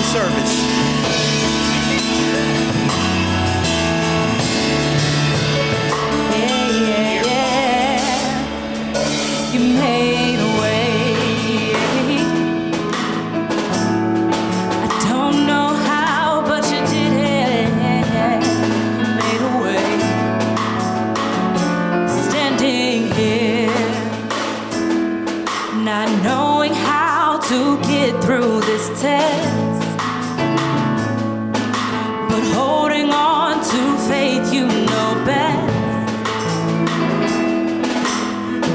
service. You made a way. I don't know how, but you did it. Made a way. Standing here, not knowing how to get through this test, but holding on to faith you know best.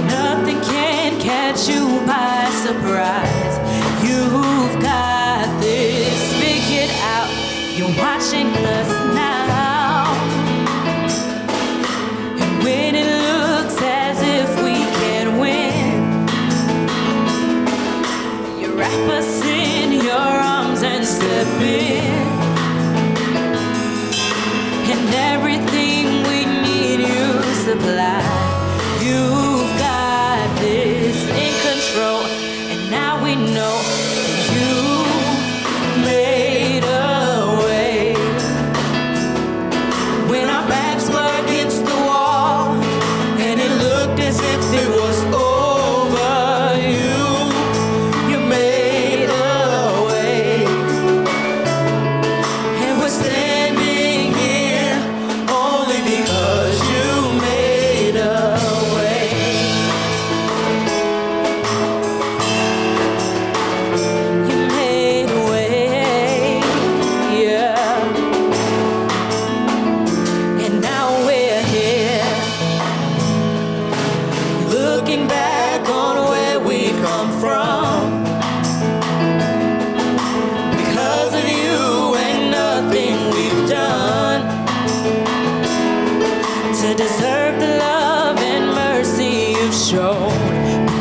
Nothing can catch you by surprise. You've got this figured out. You're watching us now. And when it looks as if we can win, you wrap us in your arms and step in. And everything we need you supply. You've got this in control, and now we know you made a way. When our backs were against the wall, and it looked as if it was over, you made a way. And we're standing here only because you made a way. You made a way, yeah. And now we're here, looking back on where we've come from. Because of you and nothing we've done to deserve the love and mercy you've shown.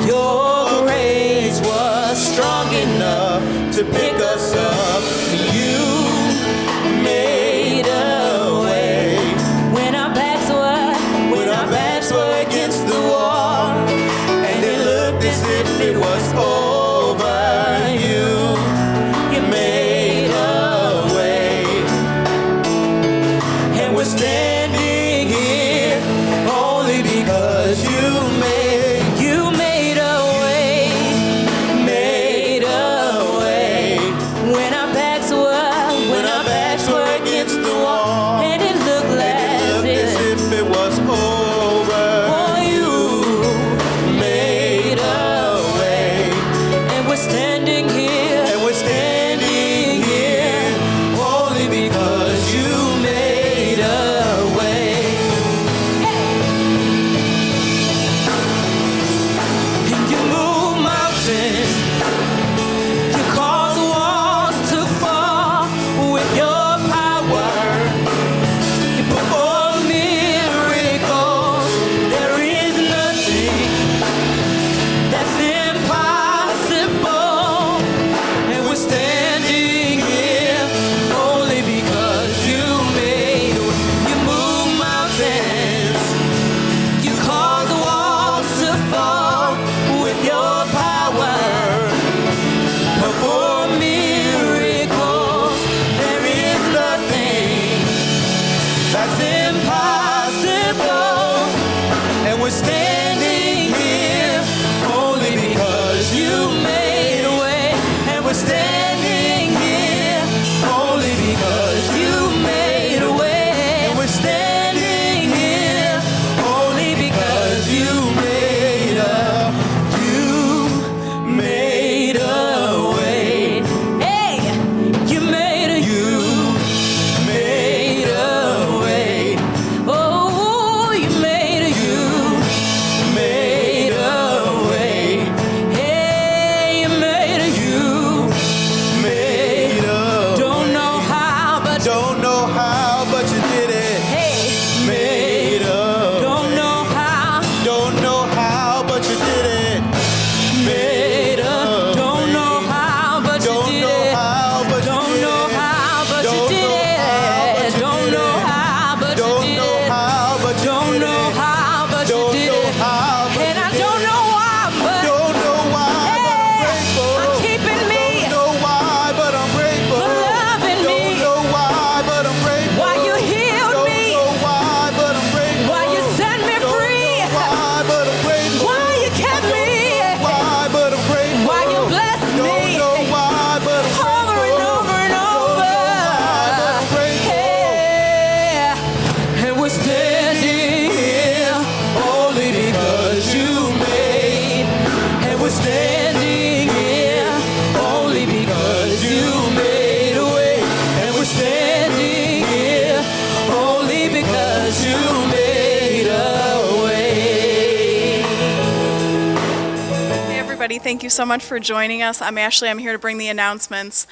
Your grace was strong enough to pick us up. You made a way. When our backs were against the wall, and it looked as if it was over, you made a way. And we're standing here only because you made a way, made a way. When our backs were against the wall, and it looked as if it was over, oh, you made a way. And we're standing here, only because you made a way. And you move mountains, you cause walls to fall with your power. You perform miracles. There is nothing that's impossible. Thank you so much for joining us. I'm Ashley. I'm here to bring the announcements.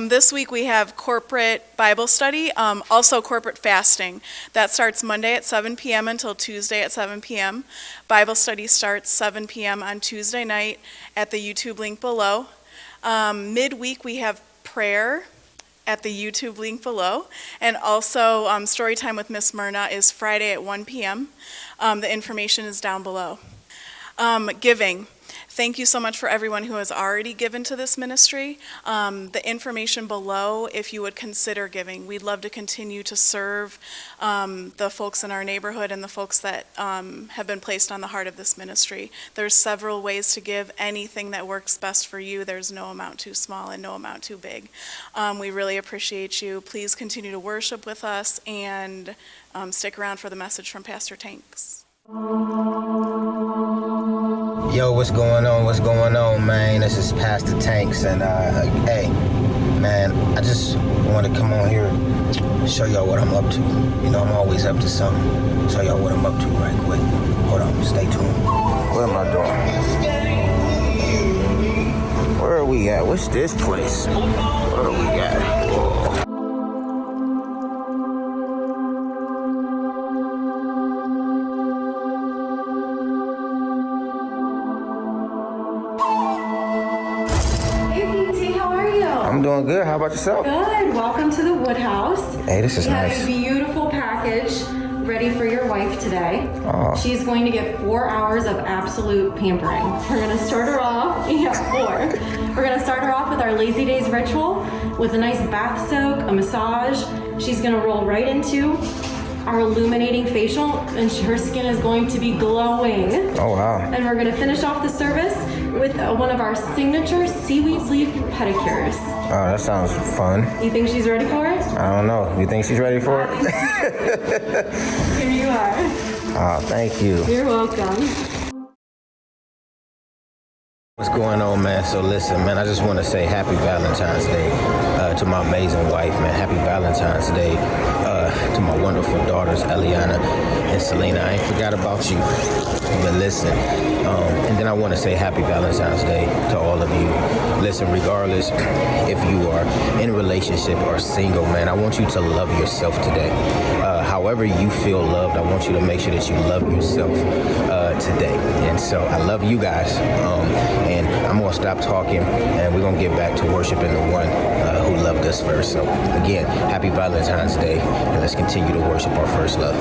This week we have corporate Bible study, also corporate fasting. That starts Monday at 7 p.m. until Tuesday at 7 p.m. Bible study starts 7 p.m. on Tuesday night at the YouTube link below. Midweek we have prayer at the YouTube link below. And also story time with Miss Myrna is Friday at 1 p.m. The information is down below. Giving. Thank you so much for everyone who has already given to this ministry. The information below, if you would consider giving. We'd love to continue to serve the folks in our neighborhood and the folks that have been placed on the heart of this ministry. There's several ways to give. Anything that works best for you. There's no amount too small and no amount too big. We really appreciate you. Please continue to worship with us and stick around for the message from Pastor Tanks. Yo, what's going on? What's going on, man? This is Pastor Tanks, and hey, man, I just want to come on here and show y'all what I'm up to. You know, I'm always up to something. Show y'all what I'm up to right quick. Hold on, stay tuned. What am I doing? Where are we at? What's this place? Where are we at? Whoa. I'm doing good. How about yourself? Good. Welcome to the Woodhouse. Hey, this is nice. We have a beautiful package ready for your wife today. Oh. She's going to get 4 hours of absolute pampering. We're going to start her off. Yeah, 4. We're going to start her off with our Lazy Days ritual with a nice bath soak, a massage. She's going to roll right into our illuminating facial, and her skin is going to be glowing. Oh, wow. And we're going to finish off the service with one of our signature seaweed leaf pedicures. Oh, that sounds fun. You think she's ready for it? I don't know. You think she's ready for it? Here you are. Oh, thank you. You're welcome. What's going on, man? So listen, man, I just want to say happy Valentine's Day to my amazing wife, man. Happy Valentine's Day to my wonderful daughters, Eliana and Selena. I ain't forgot about you. But listen, and then I want to say happy Valentine's Day to all of you. Listen, regardless if you are in a relationship or single, man, I want you to love yourself today. However you feel loved, I want you to make sure that you love yourself today. And so I love you guys. And I'm going to stop talking, and we're going to get back to worshiping the one who loved us first. So again, happy Valentine's Day, and let's continue to worship our first love.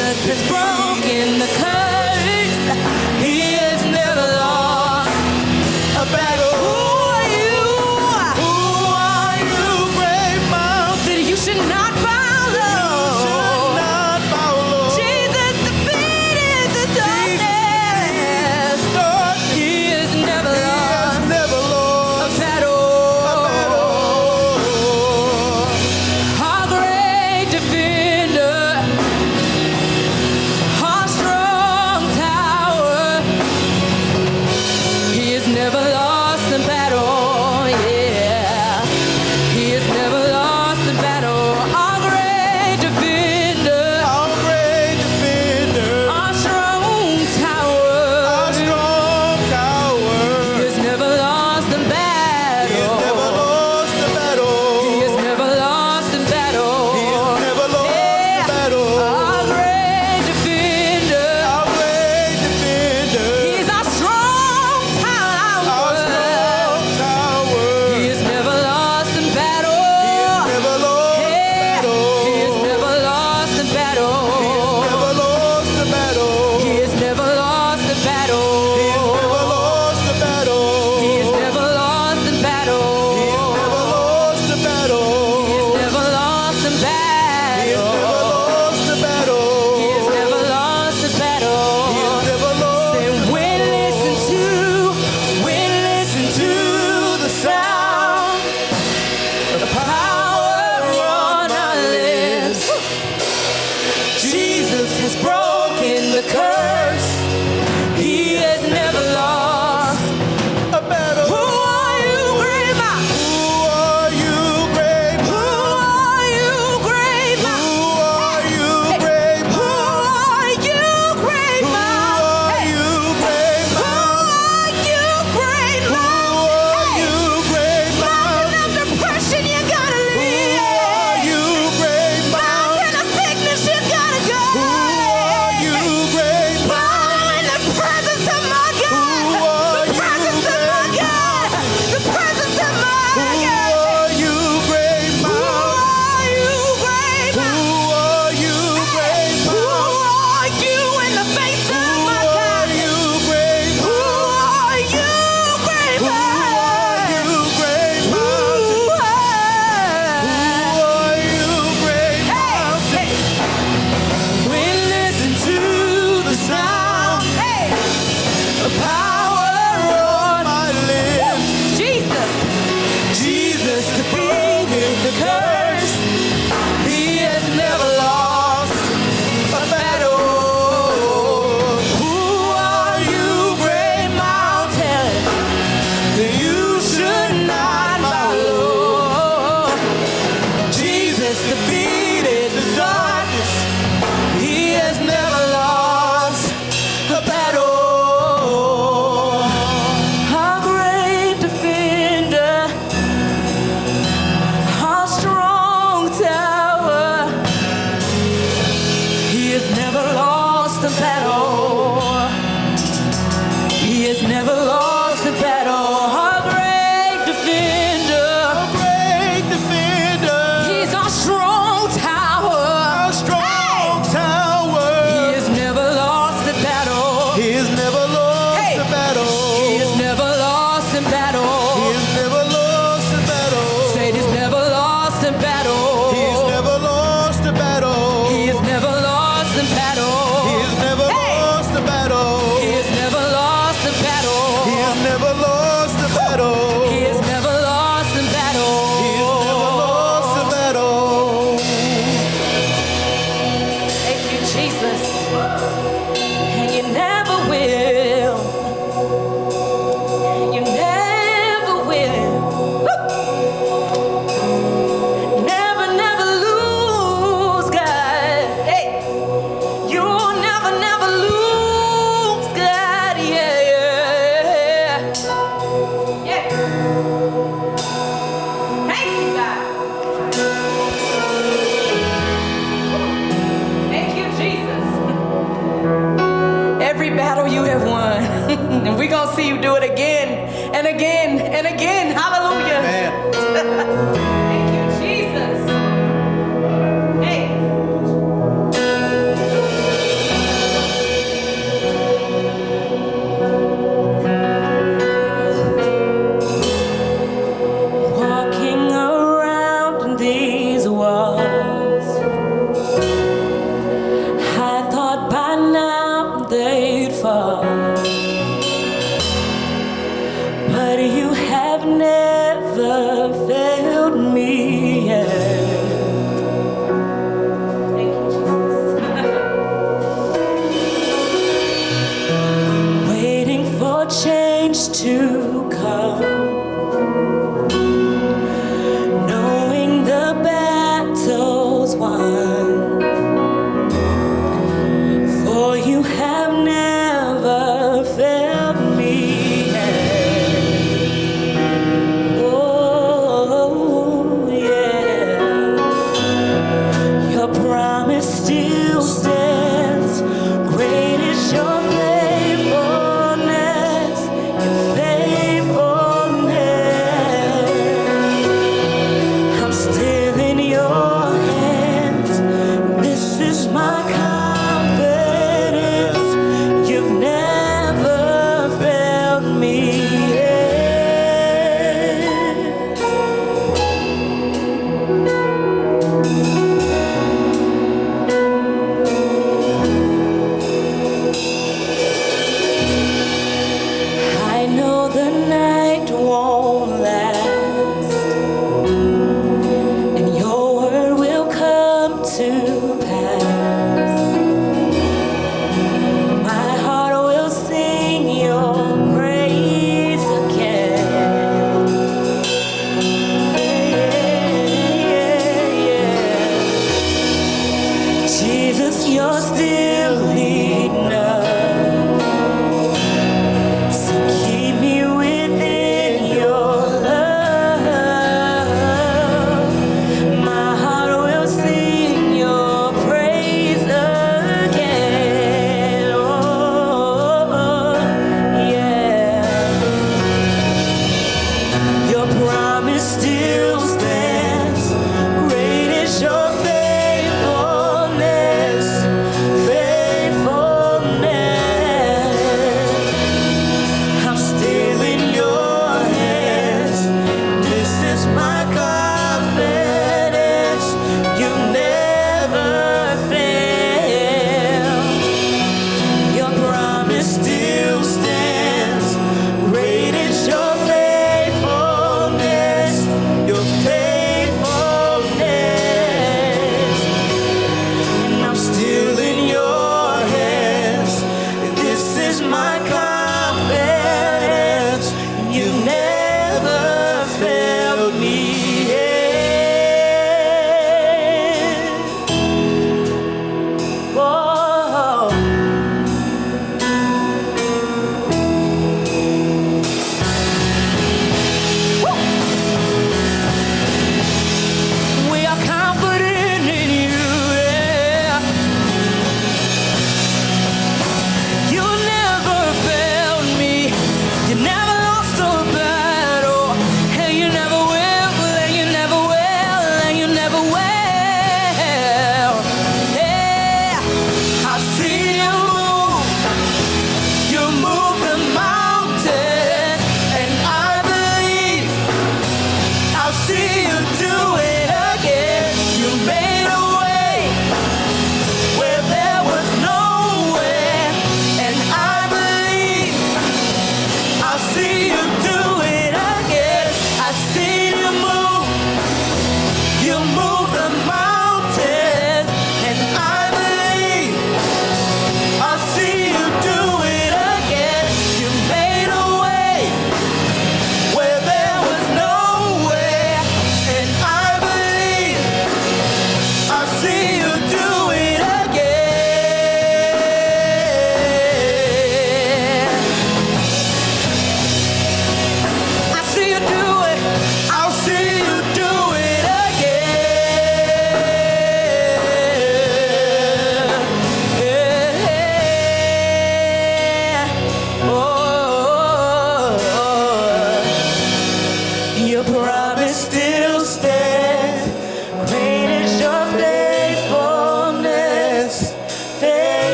Jesus has broken the curse. He has never lost a battle. Who are you? Who are you, great mountain? That you should not bow low. You should not bow low. Jesus defeated the darkness. He has never lost a battle. Our great defender, our strong tower. He has never lost a battle. Yeah, he has never lost a battle. Our great defender, our strong tower. He has never lost a battle. He has never lost a battle. Our great defender, he's our strong tower. He has never lost a battle. He has never lost a battle. He has never lost a battle. He has never lost a battle. He has never lost a battle. He has never lost a battle. Say, when listen to the sound, the power on our lips. Jesus has broken the curse. He has never lost a battle. Who are you, great mountain? Who are you, great mountain? Who are you, great mountain? Who are you, great mountain? Who are you, great mountain? Who are you, great mountain? Mountain of depression, you gotta leave. Mountain of sickness, you gotta go. Bow in the presence of my God. The presence of my God. The presence of my God. Who are you, great mountain? Who are you in the face of my God? Who are you, great mountain? We listen to the sound, the power on my lips. Jesus defeated the curse. He has never lost a battle. Who are you, great mountain? You should not bow low. Jesus defeated the darkness. He has never lost a battle. Our great defender, our strong tower. He has never lost a battle. He has never lost a battle. Our great defender, he's our strong tower. He has never lost a battle. He has never lost a battle. Say he's never lost a battle. He has never lost a battle. He has never lost a battle. He has never lost a battle. He has never lost a battle. He has never lost a battle. He has never lost a battle. He has never lost a battle. Thank you, Jesus. And you never will. You never will. Never, never lose, God. Hey, you'll never, never lose, God. Yeah, yeah, yeah. Thank you, God. Thank you, Jesus. Every battle you have won, and we're gonna see you do it again and again and again. Hallelujah. Thank you, Jesus. Hey.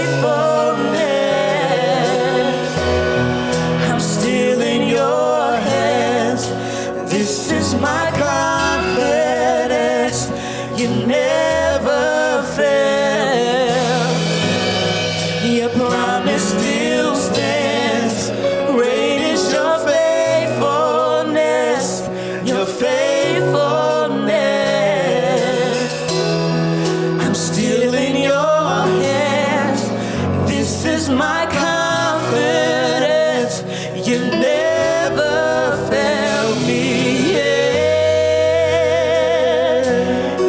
faithfulness. I'm still in your hands. This is my confidence. You never fail. Your promise still stands. Great is your faithfulness. Your faithfulness. I'm still in your hands. This is my confidence. You never fail me yet.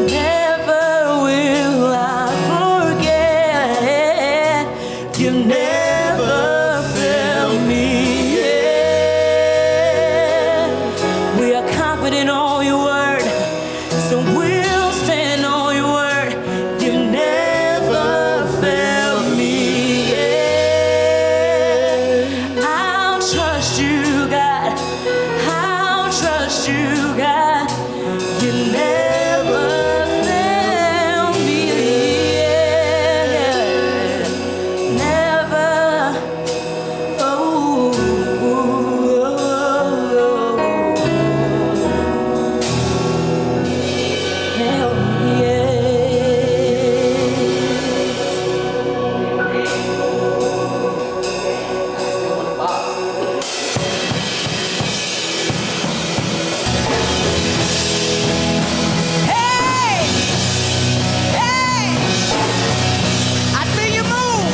Never will I forget. You never fail me yet. We are confident on your word, so we'll stand on your word. You never failed me yet. I'll trust you, God. I'll trust you, God. You never failed me yet. Never. Oh. Help me yet. Hey! Hey! I see you move.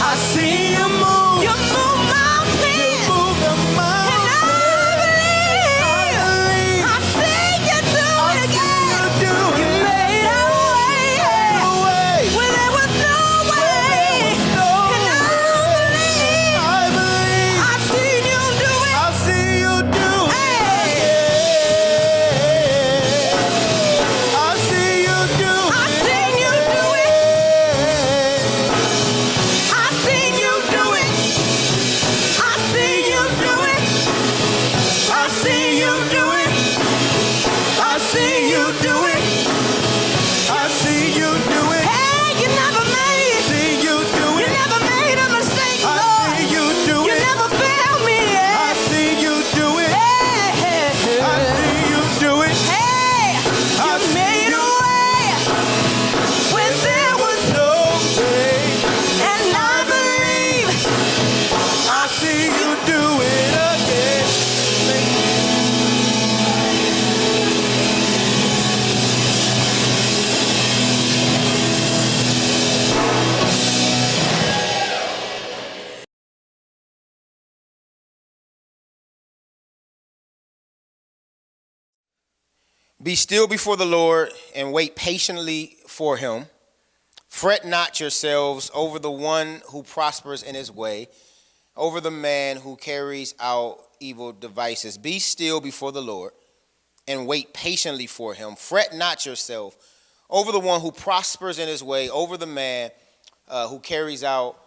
I see you move. You move mountains. You move the mountains. And I believe. I see you do it again. You made a way. When there was no way. And I believe. I see you do it. I see you do it. I see you do it. I seen you do it. I seen you do it. I seen you do it. I seen you do it. I seen you do it. I see you do it. Hey, you never made. See you do it. You never made a mistake, Lord. I see you do it. You never failed me yet. I see you do it. Hey, I see you do it. Hey, you made a way when there was no way. And I believe. I see you do it again. Be still before the Lord and wait patiently for him. Fret not yourselves over the one who prospers in his way, over the man who carries out evil devices. Be still before the Lord and wait patiently for him. Fret not yourself over the one who prospers in his way, over the man who carries out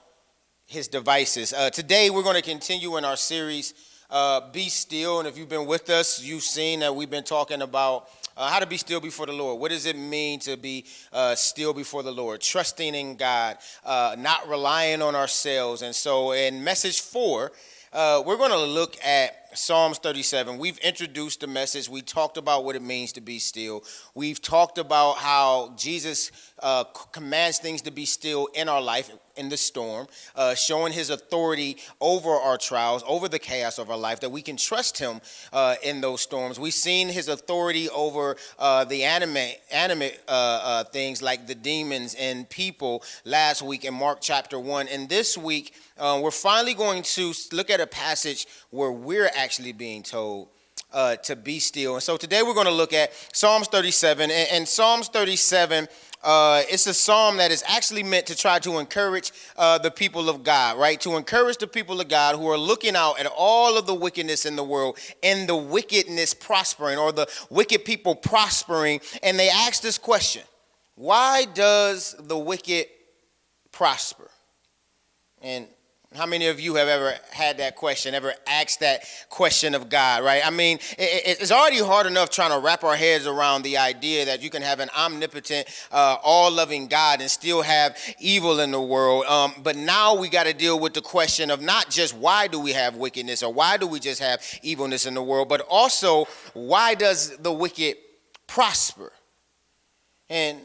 his devices. Today we're going to continue in our series, Be Still. And if you've been with us, you've seen that we've been talking about how to be still before the Lord. What does it mean to be still before the Lord? Trusting in God, not relying on ourselves. And so in message 4, we're going to look at Psalms 37. We've introduced the message. We talked about what it means to be still. We've talked about how Jesus commands things to be still in our life, in the storm, showing his authority over our trials, over the chaos of our life, that we can trust him in those storms. We've seen his authority over the animate things like the demons and people last week in Mark chapter 1. And this week, we're finally going to look at a passage where we're actually being told to be still. And so today we're going to look at Psalms 37. And Psalms 37, it's a psalm that is actually meant to try to encourage the people of God, right? To encourage the people of God who are looking out at all of the wickedness in the world and the wickedness prospering, or the wicked people prospering. And they ask this question: why does the wicked prosper? And How many of you have ever had that question, ever asked that question of God, right? I mean, it's already hard enough trying to wrap our heads around the idea that you can have an omnipotent, all-loving God and still have evil in the world. But now we got to deal with the question of not just why do we have wickedness or why do we just have evilness in the world, but also why does the wicked prosper? And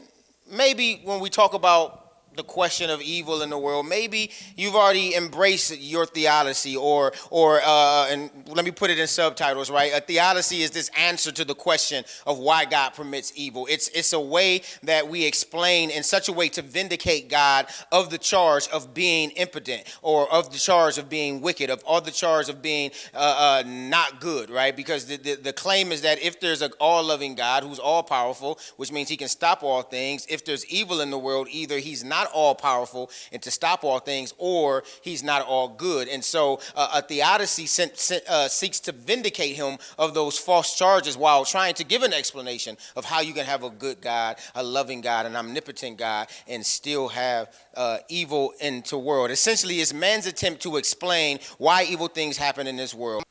maybe when we talk about the question of evil in the world, maybe you've already embraced your theodicy, or and let me put it in subtitles, right? A theodicy is this answer to the question of why God permits evil. It's a way that we explain in such a way to vindicate God of the charge of being impotent, or of the charge of being wicked, of the charge of being not good, right? Because the claim is that if there's an all-loving God who's all-powerful, which means he can stop all things, if there's evil in the world, either he's not all powerful and to stop all things, or he's not all good. And so a theodicy seeks to vindicate him of those false charges while trying to give an explanation of how you can have a good God, a loving God, an omnipotent God, and still have evil into the world. Essentially, it's man's attempt to explain why evil things happen in this world.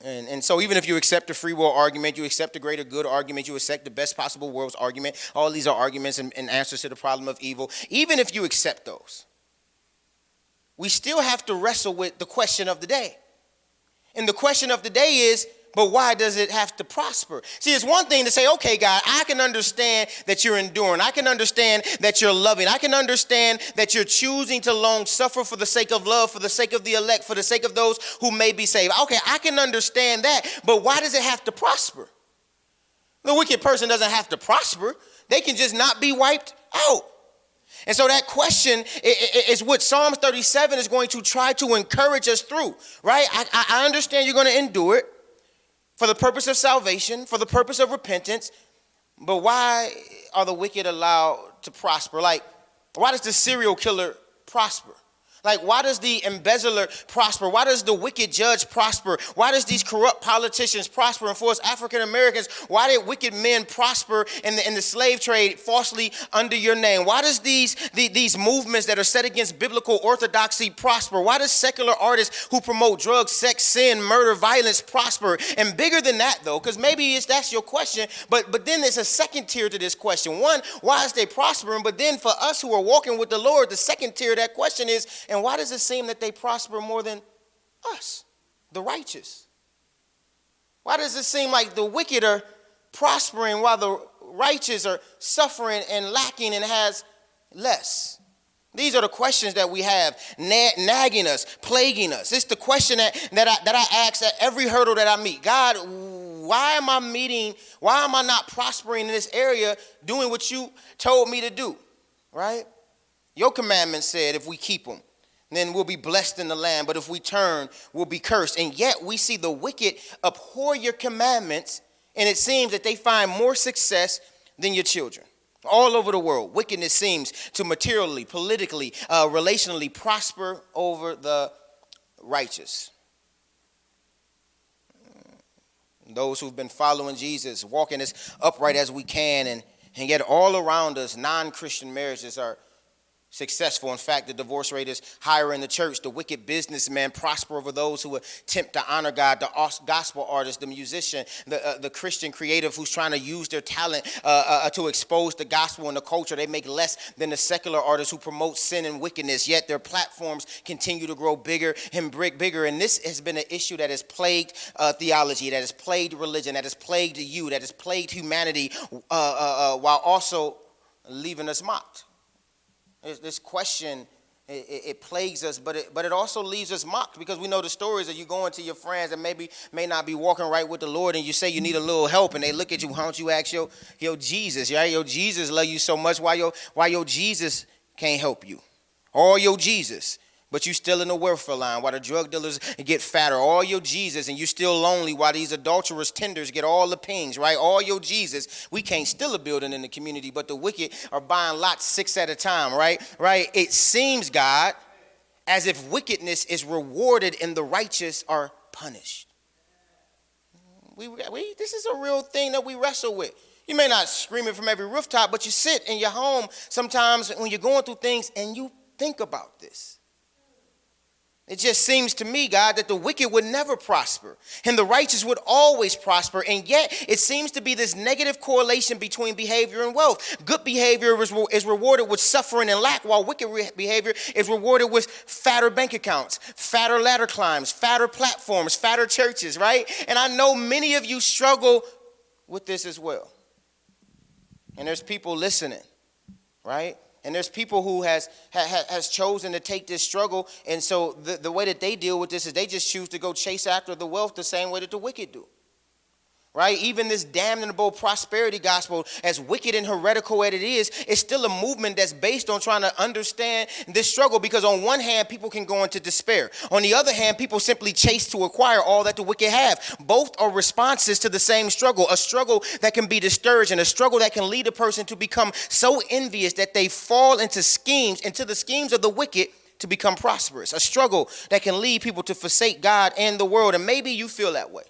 And so even if you accept the free will argument, you accept the greater good argument, you accept the best possible world's argument, all these are arguments and answers to the problem of evil. Even if you accept those, we still have to wrestle with the question of the day. And the question of the day is, but why does it have to prosper? See, it's one thing to say, okay, God, I can understand that you're enduring. I can understand that you're loving. I can understand that you're choosing to long suffer for the sake of love, for the sake of the elect, for the sake of those who may be saved. Okay, I can understand that, but why does it have to prosper? The wicked person doesn't have to prosper. They can just not be wiped out. And so that question is what Psalm 37 is going to try to encourage us through, right? I understand you're going to endure it for the purpose of salvation, for the purpose of repentance, but why are the wicked allowed to prosper? Like, why does the serial killer prosper? Like, why does the embezzler prosper? Why does the wicked judge prosper? Why does these corrupt politicians prosper? And for us African Americans, why did wicked men prosper in the slave trade falsely under your name? Why does these movements that are set against biblical orthodoxy prosper? Why does secular artists who promote drugs, sex, sin, murder, violence prosper? And bigger than that, though, because maybe that's your question, but then there's a second tier to this question. One, why is they prospering? But then for us who are walking with the Lord, the second tier of that question is, and why does it seem that they prosper more than us, the righteous? Why does it seem like the wicked are prospering while the righteous are suffering and lacking and has less? These are the questions that we have nagging us, plaguing us. It's the question that I ask at every hurdle that I meet. God, why am I not prospering in this area, doing what you told me to do, right? Your commandments said if we keep them, then we'll be blessed in the land. But if we turn, we'll be cursed. And yet we see the wicked abhor your commandments, and it seems that they find more success than your children. All over the world, wickedness seems to materially, politically, relationally prosper over the righteous. Those who've been following Jesus, walking as upright as we can, and yet all around us, non-Christian marriages are successful. In fact, the divorce rate is higher in the church. The wicked businessmen prosper over those who attempt to honor God. The gospel artist, the musician, the Christian creative who's trying to use their talent to expose the gospel and the culture. They make less than the secular artists who promote sin and wickedness, yet their platforms continue to grow bigger and bigger. And this has been an issue that has plagued theology, that has plagued religion, that has plagued you, that has plagued humanity, while also leaving us mocked. This question, it plagues us, but it also leaves us mocked, because we know the stories that you go into your friends that may not be walking right with the Lord, and you say you need a little help, and they look at you, why don't you ask your Jesus, right? Your Jesus love you so much, why your Jesus can't help you? Or your Jesus, but you still in the welfare line while the drug dealers get fatter. All your Jesus, and you still lonely while these adulterous tenders get all the pings, right? All your Jesus. We can't steal a building in the community, but the wicked are buying lots 6 at a time, right? Right? It seems, God, as if wickedness is rewarded and the righteous are punished. This is a real thing that we wrestle with. You may not scream it from every rooftop, but you sit in your home sometimes when you're going through things and you think about this. It just seems to me, God, that the wicked would never prosper and the righteous would always prosper. And yet it seems to be this negative correlation between behavior and wealth. Good behavior is rewarded with suffering and lack, while wicked behavior is rewarded with fatter bank accounts, fatter ladder climbs, fatter platforms, fatter churches, right? And I know many of you struggle with this as well. And there's people listening, right? And there's people who has chosen to take this struggle. And so the way that they deal with this is they just choose to go chase after the wealth the same way that the wicked do. Right? Even this damnable prosperity gospel, as wicked and heretical as it is, it's still a movement that's based on trying to understand this struggle, because on one hand, people can go into despair. On the other hand, people simply chase to acquire all that the wicked have. Both are responses to the same struggle, a struggle that can be discouraging, a struggle that can lead a person to become so envious that they fall into the schemes of the wicked to become prosperous, a struggle that can lead people to forsake God and the world. And maybe you feel that way,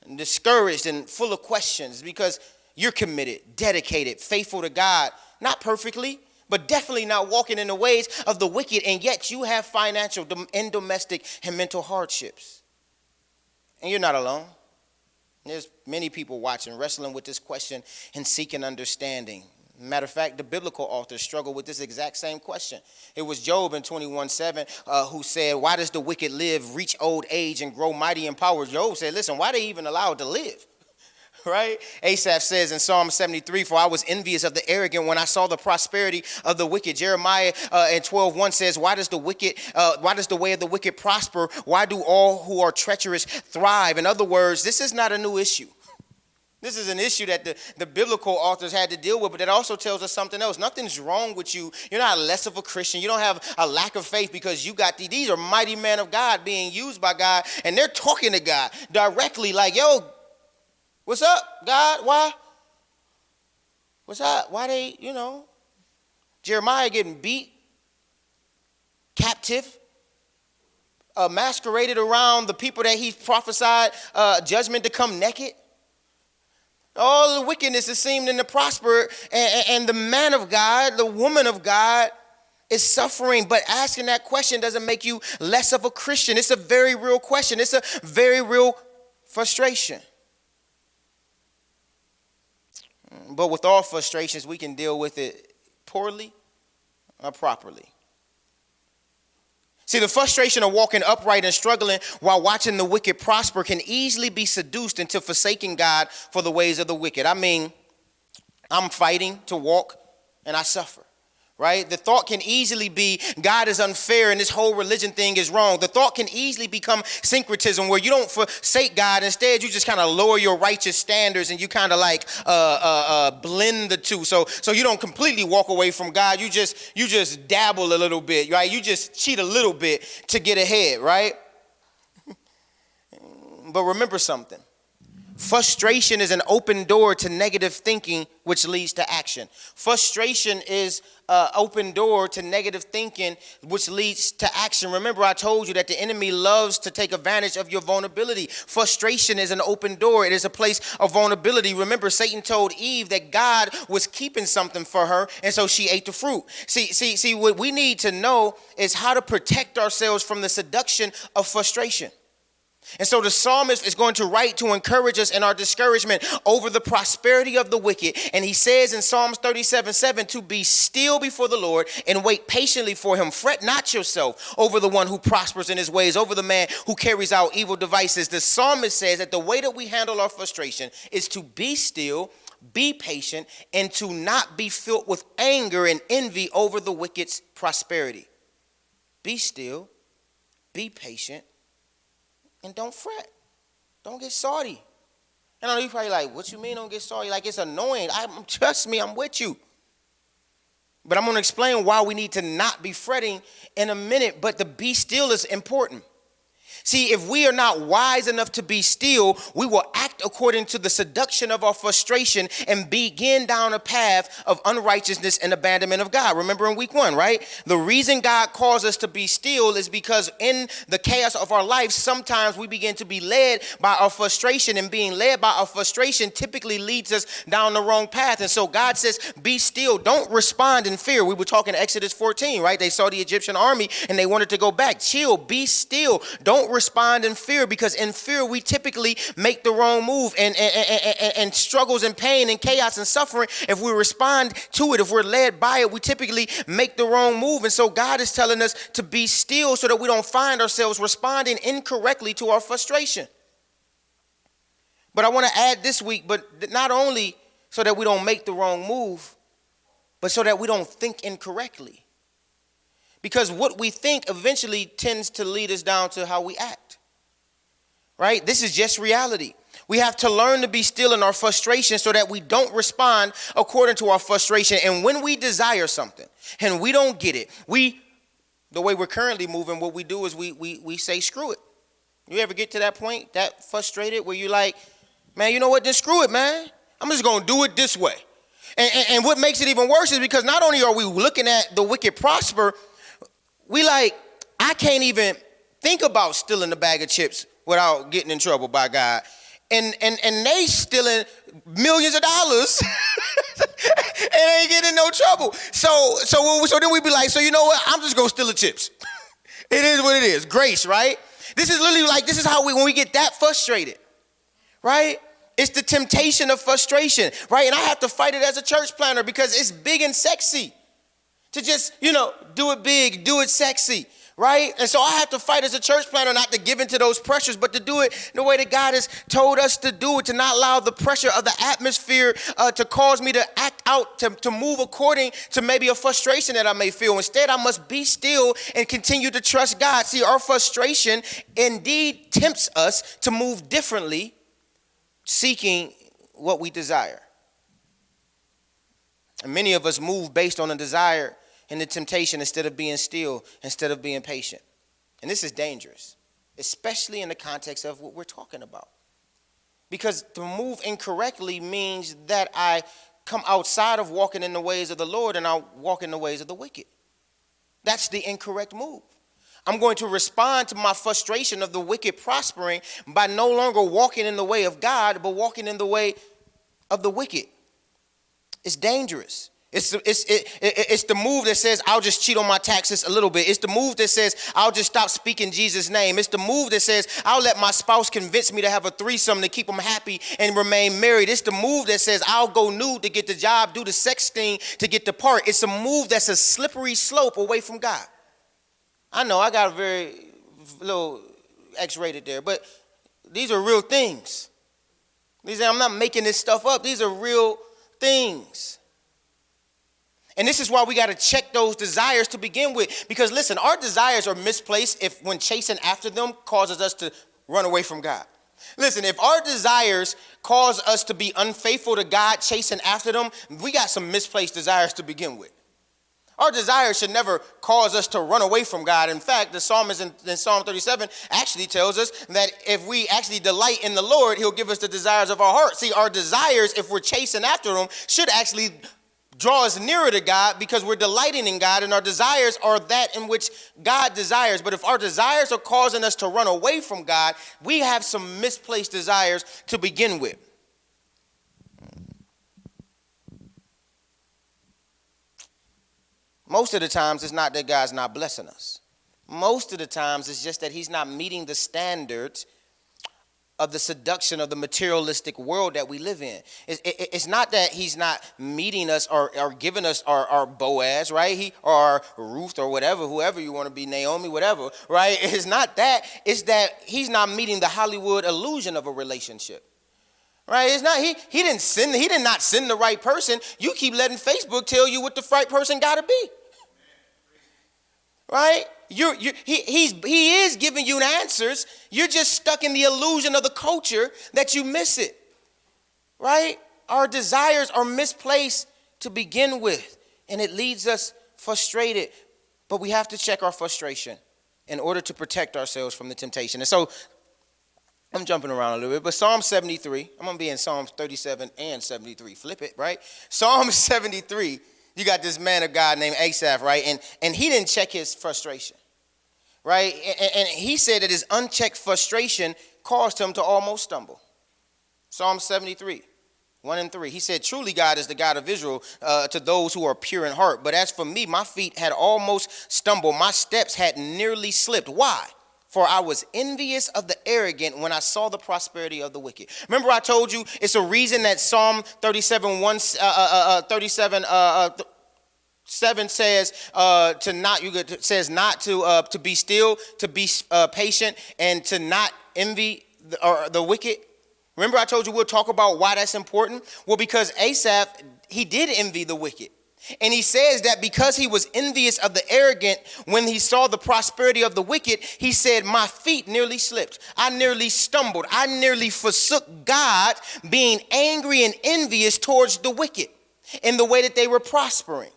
and discouraged and full of questions, because you're committed, dedicated, faithful to God, not perfectly, but definitely not walking in the ways of the wicked, and yet you have financial and domestic and mental hardships. And you're not alone. There's many people watching, wrestling with this question and seeking understanding. Matter of fact, the biblical authors struggle with this exact same question. It was Job in 21:7 who said, why does the wicked live, reach old age, and grow mighty in power? Job said, listen, why are they even allowed to live? Right? Asaph says in Psalm 73, for I was envious of the arrogant when I saw the prosperity of the wicked. Jeremiah in 12:1 says, why does the way of the wicked prosper? Why do all who are treacherous thrive? In other words, this is not a new issue. This is an issue that the biblical authors had to deal with, but that also tells us something else. Nothing's wrong with you. You're not less of a Christian. You don't have a lack of faith because you got these are mighty men of God being used by God, and they're talking to God directly like, yo, what's up, God? Why? What's up? Why they, Jeremiah getting beat, captive, masqueraded around the people that he prophesied judgment to come naked. All the wickedness is seemed to prosper, and the man of God, the woman of God is suffering. But asking that question doesn't make you less of a Christian. It's a very real question. It's a very real frustration. But with all frustrations, we can deal with it poorly or properly. See, the frustration of walking upright and struggling while watching the wicked prosper can easily be seduced into forsaking God for the ways of the wicked. I mean, I'm fighting to walk and I suffer, right? The thought can easily be God is unfair and this whole religion thing is wrong. The thought can easily become syncretism, where you don't forsake God. Instead, you just kind of lower your righteous standards and you kind of like blend the two. So you don't completely walk away from God. You just dabble a little bit, right? You just cheat a little bit to get ahead, right? But remember something. Frustration is an open door to negative thinking, which leads to action. Frustration is an open door to negative thinking, which leads to action. Remember, I told you that the enemy loves to take advantage of your vulnerability. Frustration is an open door. It is a place of vulnerability. Remember, Satan told Eve that God was keeping something for her, and so she ate the fruit. See, what we need to know is how to protect ourselves from the seduction of frustration. And so the psalmist is going to write to encourage us in our discouragement over the prosperity of the wicked. And he says in Psalms 37:7 to be still before the Lord and wait patiently for him. Fret not yourself over the one who prospers in his ways, over the man who carries out evil devices. The psalmist says that the way that we handle our frustration is to be still, be patient, and to not be filled with anger and envy over the wicked's prosperity. Be still, be patient, and don't fret. Don't get salty. And I know you're probably like, what you mean don't get salty? Like, it's annoying. Trust me, I'm with you. But I'm going to explain why we need to not be fretting in a minute. But the be still is important. See, if we are not wise enough to be still, we will act according to the seduction of our frustration and begin down a path of unrighteousness and abandonment of God. Remember in week 1, right? The reason God calls us to be still is because in the chaos of our life, sometimes we begin to be led by our frustration, and being led by our frustration typically leads us down the wrong path. And so God says, be still. Don't respond in fear. We were talking Exodus 14, right? They saw the Egyptian army and they wanted to go back. Chill, be still. Don't respond in fear, because in fear we typically make the wrong move, and struggles and pain and chaos and suffering, if we respond to it, if we're led by it, we typically make the wrong move. And so God is telling us to be still so that we don't find ourselves responding incorrectly to our frustration. But I want to add this week, but not only so that we don't make the wrong move, but so that we don't think incorrectly. Because what we think eventually tends to lead us down to how we act. Right? This is just reality. We have to learn to be still in our frustration so that we don't respond according to our frustration. And when we desire something and we don't get it, the way we're currently moving, what we do is we say, screw it. You ever get to that point, that frustrated, where you're like, man, you know what? Just screw it, man. I'm just going to do it this way. And what makes it even worse is because not only are we looking at the wicked prosper, I can't even think about stealing a bag of chips without getting in trouble by God. And they stealing millions of dollars and ain't getting in no trouble. So then we be like, so you know what? I'm just going to steal the chips. It is what it is. Grace, right? This is literally this is how when we get that frustrated, right? It's the temptation of frustration, right? And I have to fight it as a church planner because it's big and sexy to just, do it big, do it sexy, right? And so I have to fight as a church planner not to give into those pressures, but to do it the way that God has told us to do it, to not allow the pressure of the atmosphere to cause me to act out, to move according to maybe a frustration that I may feel. Instead, I must be still and continue to trust God. See, our frustration indeed tempts us to move differently, seeking what we desire. And many of us move based on a desire and the temptation instead of being still, instead of being patient. And this is dangerous, especially in the context of what we're talking about. Because to move incorrectly means that I come outside of walking in the ways of the Lord and I walk in the ways of the wicked. That's the incorrect move. I'm going to respond to my frustration of the wicked prospering by no longer walking in the way of God, but walking in the way of the wicked. It's dangerous. It's the move that says, I'll just cheat on my taxes a little bit. It's the move that says, I'll just stop speaking Jesus' name. It's the move that says, I'll let my spouse convince me to have a threesome to keep them happy and remain married. It's the move that says, I'll go nude to get the job, do the sex thing to get the part. It's a move that's a slippery slope away from God. I know I got a very little X-rated there, but these are real things. I'm not making this stuff up. These are real things. And this is why we got to check those desires to begin with. Because listen, our desires are misplaced if when chasing after them causes us to run away from God. Listen, if our desires cause us to be unfaithful to God, chasing after them, we got some misplaced desires to begin with. Our desires should never cause us to run away from God. In fact, the psalmist in Psalm 37 actually tells us that if we actually delight in the Lord, he'll give us the desires of our heart. See, our desires, if we're chasing after them, should actually draw us nearer to God because we're delighting in God, and our desires are that in which God desires. But if our desires are causing us to run away from God, we have some misplaced desires to begin with. Most of the times, it's not that God's not blessing us. Most of the times, it's just that he's not meeting the standards of the seduction of the materialistic world that we live in. It's not that he's not meeting us or giving us our Boaz, right? Or our Ruth or whatever, whoever you want to be, Naomi, whatever, right? It's not that. It's that he's not meeting the Hollywood illusion of a relationship. Right? It's not he didn't send. He did not send the right person. You keep letting Facebook tell you what the right person got to be. Right? He is giving you answers. You're just stuck in the illusion of the culture that you miss it. Right? Our desires are misplaced to begin with, and it leaves us frustrated. But we have to check our frustration. in order to protect ourselves from the temptation. And so I'm jumping around a little bit, but Psalm 73, I'm going to be in Psalms 37 and 73. Flip it, right? Psalm 73, you got this man of God named Asaph, right? And he didn't check his frustration, right? And he said that his unchecked frustration caused him to almost stumble. Psalm 73, 1 and 3. He said, truly God is the God of Israel to those who are pure in heart. But as for me, my feet had almost stumbled. My steps had nearly slipped. Why? For I was envious of the arrogant when I saw the prosperity of the wicked. Remember I told you it's a reason that Psalm 37, 7 says not to be still, to be patient, and to not envy the wicked. Remember I told you we'll talk about why that's important? Well, because Asaph, he did envy the wicked. And he says that because he was envious of the arrogant, when he saw the prosperity of the wicked, he said, my feet nearly slipped. I nearly stumbled. I nearly forsook God, being angry and envious towards the wicked in the way that they were prospering,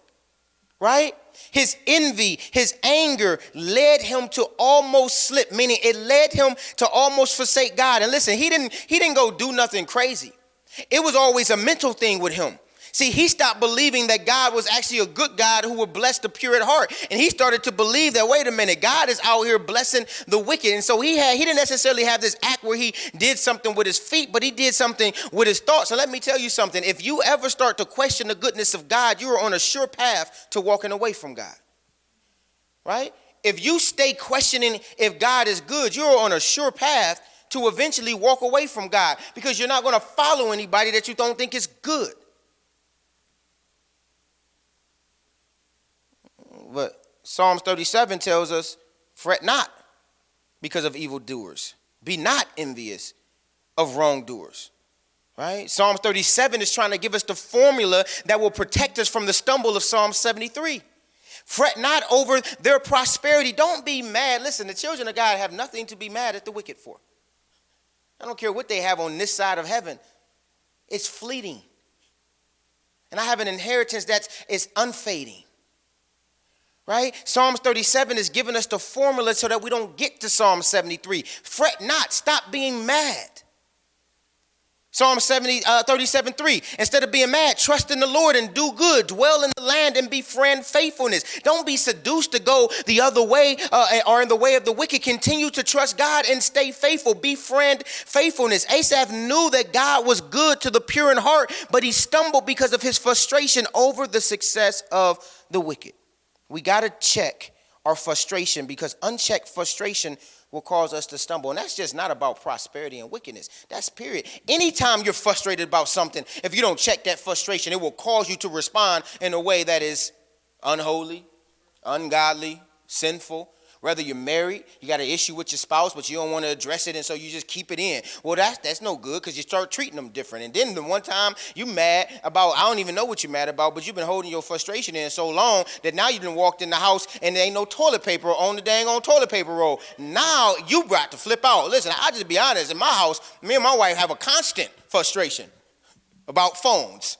right? His envy, his anger led him to almost slip, meaning it led him to almost forsake God. And listen, he didn't go do nothing crazy. It was always a mental thing with him. See, he stopped believing that God was actually a good God who would bless the pure at heart. And he started to believe that, wait a minute, God is out here blessing the wicked. And so he didn't necessarily have this act where he did something with his feet, but he did something with his thoughts. So let me tell you something. If you ever start to question the goodness of God, you are on a sure path to walking away from God, right? If you stay questioning if God is good, you're on a sure path to eventually walk away from God, because you're not going to follow anybody that you don't think is good. But Psalms 37 tells us, fret not because of evildoers. Be not envious of wrongdoers, right? Psalms 37 is trying to give us the formula that will protect us from the stumble of Psalm 73. Fret not over their prosperity. Don't be mad. Listen, the children of God have nothing to be mad at the wicked for. I don't care what they have on this side of heaven. It's fleeting. And I have an inheritance that is unfading. Right? Psalms 37 is giving us the formula so that we don't get to Psalm 73. Fret not. Stop being mad. Psalm 37:3. Instead of being mad, trust in the Lord and do good. Dwell in the land and befriend faithfulness. Don't be seduced to go the other way or in the way of the wicked. Continue to trust God and stay faithful. Befriend faithfulness. Asaph knew that God was good to the pure in heart, but he stumbled because of his frustration over the success of the wicked. We got to check our frustration, because unchecked frustration will cause us to stumble. And that's just not about prosperity and wickedness. That's period. Anytime you're frustrated about something, if you don't check that frustration, it will cause you to respond in a way that is unholy, ungodly, sinful. Whether you're married, you got an issue with your spouse, but you don't want to address it, and so you just keep it in. Well, that's no good, because you start treating them different. And then the one time you mad about, I don't even know what you're mad about, but you've been holding your frustration in so long that now you've been walked in the house and there ain't no toilet paper on the dang on toilet paper roll. Now you got to flip out. Listen, I just be honest. In my house, me and my wife have a constant frustration about phones.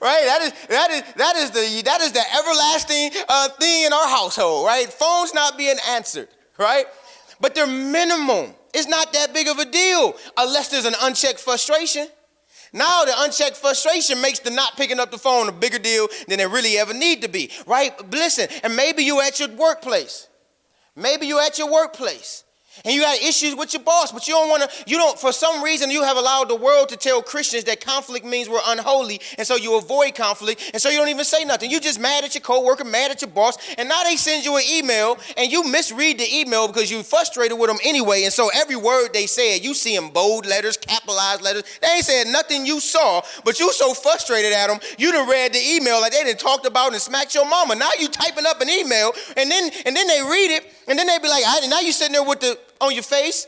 Right? That is the everlasting thing in our household, right? Phones not being answered, right? But they're minimum. It's not that big of a deal unless there's an unchecked frustration. Now the unchecked frustration makes the not picking up the phone a bigger deal than it really ever need to be, right? But listen, and maybe you at your workplace. And you got issues with your boss, but for some reason you have allowed the world to tell Christians that conflict means we're unholy, and so you avoid conflict, and so you don't even say nothing. You just mad at your coworker, mad at your boss, and now they send you an email, and you misread the email because you're frustrated with them anyway, and so every word they said, you see in bold letters, capitalized letters. They ain't said nothing you saw, but you so frustrated at them, you done read the email like they done talked about and smacked your mama. Now you typing up an email, and then they read it, and then they be like, now you sitting there on your face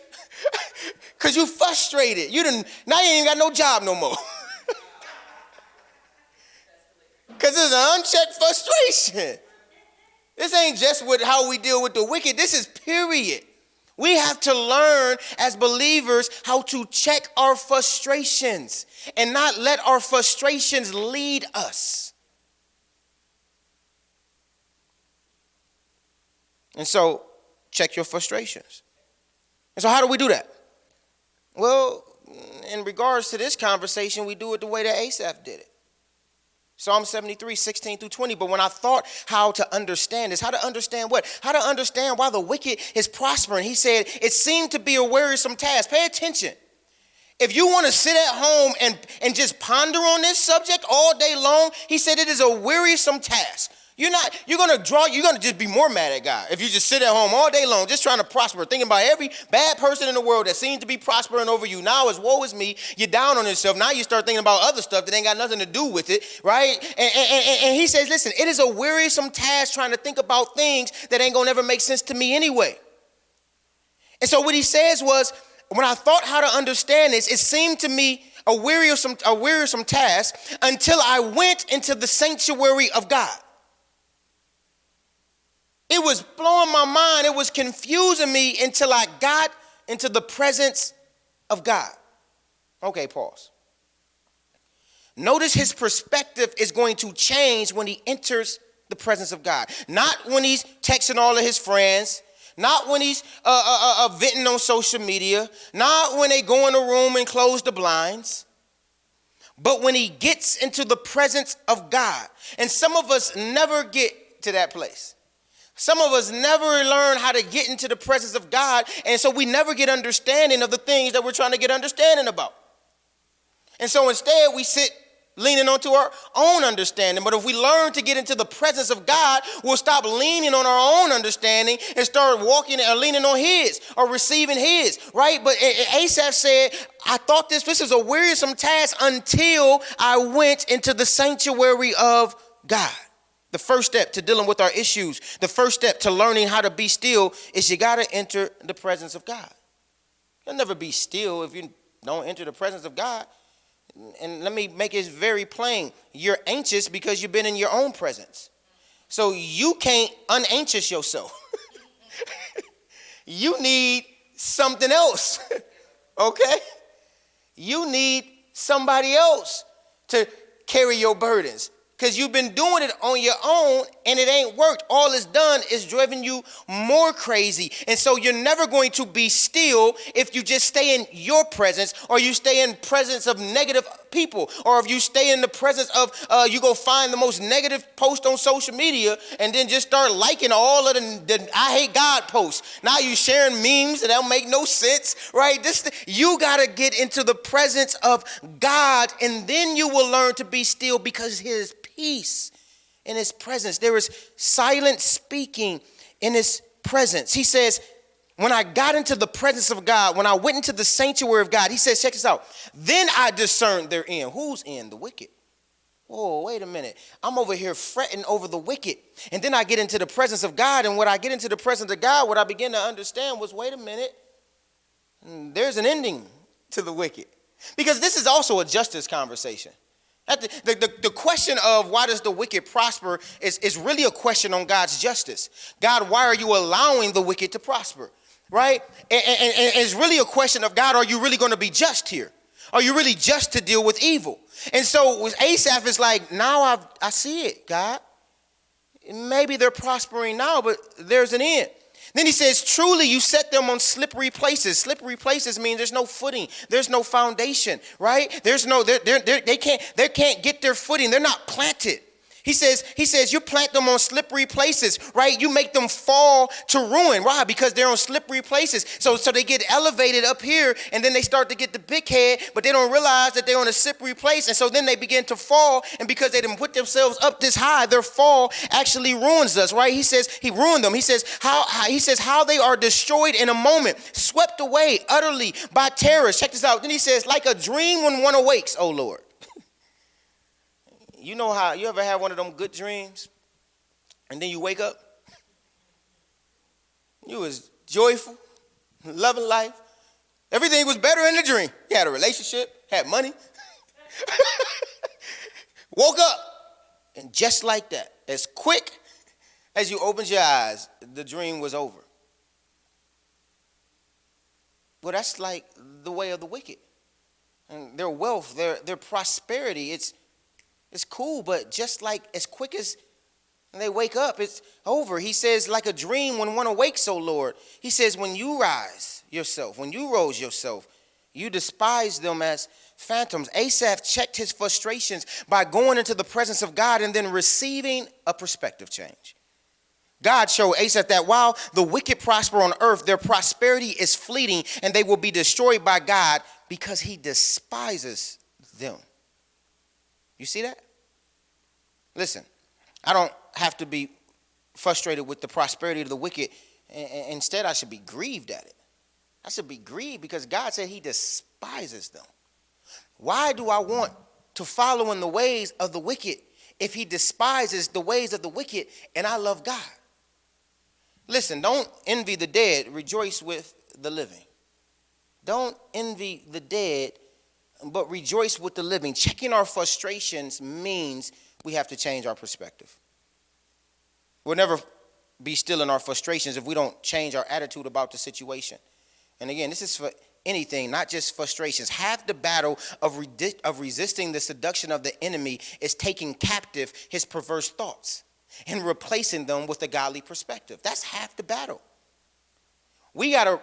because you frustrated. Now you ain't got no job no more. Because it's an unchecked frustration. This ain't just with how we deal with the wicked. This is period. We have to learn as believers how to check our frustrations and not let our frustrations lead us. And so check your frustrations. And so how do we do that? Well, in regards to this conversation, we do it the way that Asaph did it. Psalm 73, 16 through 20. But when I thought how to understand this, how to understand what? How to understand why the wicked is prospering. He said, it seemed to be a wearisome task. Pay attention. If you want to sit at home and just ponder on this subject all day long, he said it is a wearisome task. You're going to just be more mad at God if you just sit at home all day long just trying to prosper, thinking about every bad person in the world that seems to be prospering over you. Now it's woe is me. You're down on yourself. Now you start thinking about other stuff that ain't got nothing to do with it, right? And he says, listen, it is a wearisome task trying to think about things that ain't going to ever make sense to me anyway. And so what he says was, when I thought how to understand this, it seemed to me a wearisome task until I went into the sanctuary of God. It was blowing my mind. It was confusing me until I got into the presence of God. Okay, pause. Notice his perspective is going to change when he enters the presence of God. Not when he's texting all of his friends. Not when he's venting on social media. Not when they go in a room and close the blinds. But when he gets into the presence of God. And some of us never get to that place. Some of us never learn how to get into the presence of God, and so we never get understanding of the things that we're trying to get understanding about. And so instead, we sit leaning onto our own understanding. But if we learn to get into the presence of God, we'll stop leaning on our own understanding and start walking or leaning on his or receiving his, right? But Asaph said, I thought this is a wearisome task until I went into the sanctuary of God. The first step to dealing with our issues, the first step to learning how to be still is you got to enter the presence of God. You'll never be still if you don't enter the presence of God. And let me make it very plain. You're anxious because you've been in your own presence. So you can't unanxious yourself. You need something else, okay? You need somebody else to carry your burdens. Because you've been doing it on your own and it ain't worked. All it's done is driven you more crazy. And so you're never going to be still if you just stay in your presence or you stay in presence of negative people. Or if you stay in the presence of, you go find the most negative post on social media and then just start liking all of the I hate God posts. Now you sharing memes that don't make no sense, right? You got to get into the presence of God and then you will learn to be still because his peace in his presence. There is silent speaking in his presence. He says, when I got into the presence of God, when I went into the sanctuary of God, he says, check this out. Then I discerned their end. Who's in? The wicked. Whoa, wait a minute. I'm over here fretting over the wicked. And then I get into the presence of God. And when I get into the presence of God, what I begin to understand was, wait a minute. There's an ending to the wicked. Because this is also a justice conversation. The question of why does the wicked prosper is really a question on God's justice. God, why are you allowing the wicked to prosper? Right? And it's really a question of, God, are you really going to be just here? Are you really just to deal with evil? And so with Asaph is like, now I see it, God. Maybe they're prospering now, but there's an end. Then he says, truly, you set them on slippery places. Slippery places mean there's no footing. There's no foundation, right? They can't get their footing. They're not planted. He says, you plant them on slippery places, right? You make them fall to ruin. Why? Because they're on slippery places. So they get elevated up here and then they start to get the big head, but they don't realize that they're on a slippery place. And so then they begin to fall. And because they didn't put themselves up this high, their fall actually ruins us, right? He says he ruined them. He says how they are destroyed in a moment, swept away utterly by terrors. Check this out. Then he says, like a dream when one awakes, oh Lord. You know how you ever have one of them good dreams and then you wake up? You was joyful, loving life. Everything was better in the dream. You had a relationship, had money. Woke up, and just like that, as quick as you opened your eyes, the dream was over. Well, that's like the way of the wicked. And their wealth, their prosperity, it's cool, but just like as quick as and they wake up, it's over. He says, like a dream when one awakes, O Lord. He says, when you rise yourself, when you rose yourself, you despise them as phantoms. Asaph checked his frustrations by going into the presence of God and then receiving a perspective change. God showed Asaph that while the wicked prosper on earth, their prosperity is fleeting and they will be destroyed by God because he despises them. You see that? Listen, I don't have to be frustrated with the prosperity of the wicked. Instead, I should be grieved at it. I should be grieved because God said he despises them. Why do I want to follow in the ways of the wicked if he despises the ways of the wicked and I love God? Listen, don't envy the dead, rejoice with the living. Don't envy the dead, but rejoice with the living. Checking our frustrations means we have to change our perspective. We'll never be still in our frustrations if we don't change our attitude about the situation. And again, this is for anything, not just frustrations. Half the battle of resisting the seduction of the enemy is taking captive his perverse thoughts and replacing them with a godly perspective. That's half the battle. We got to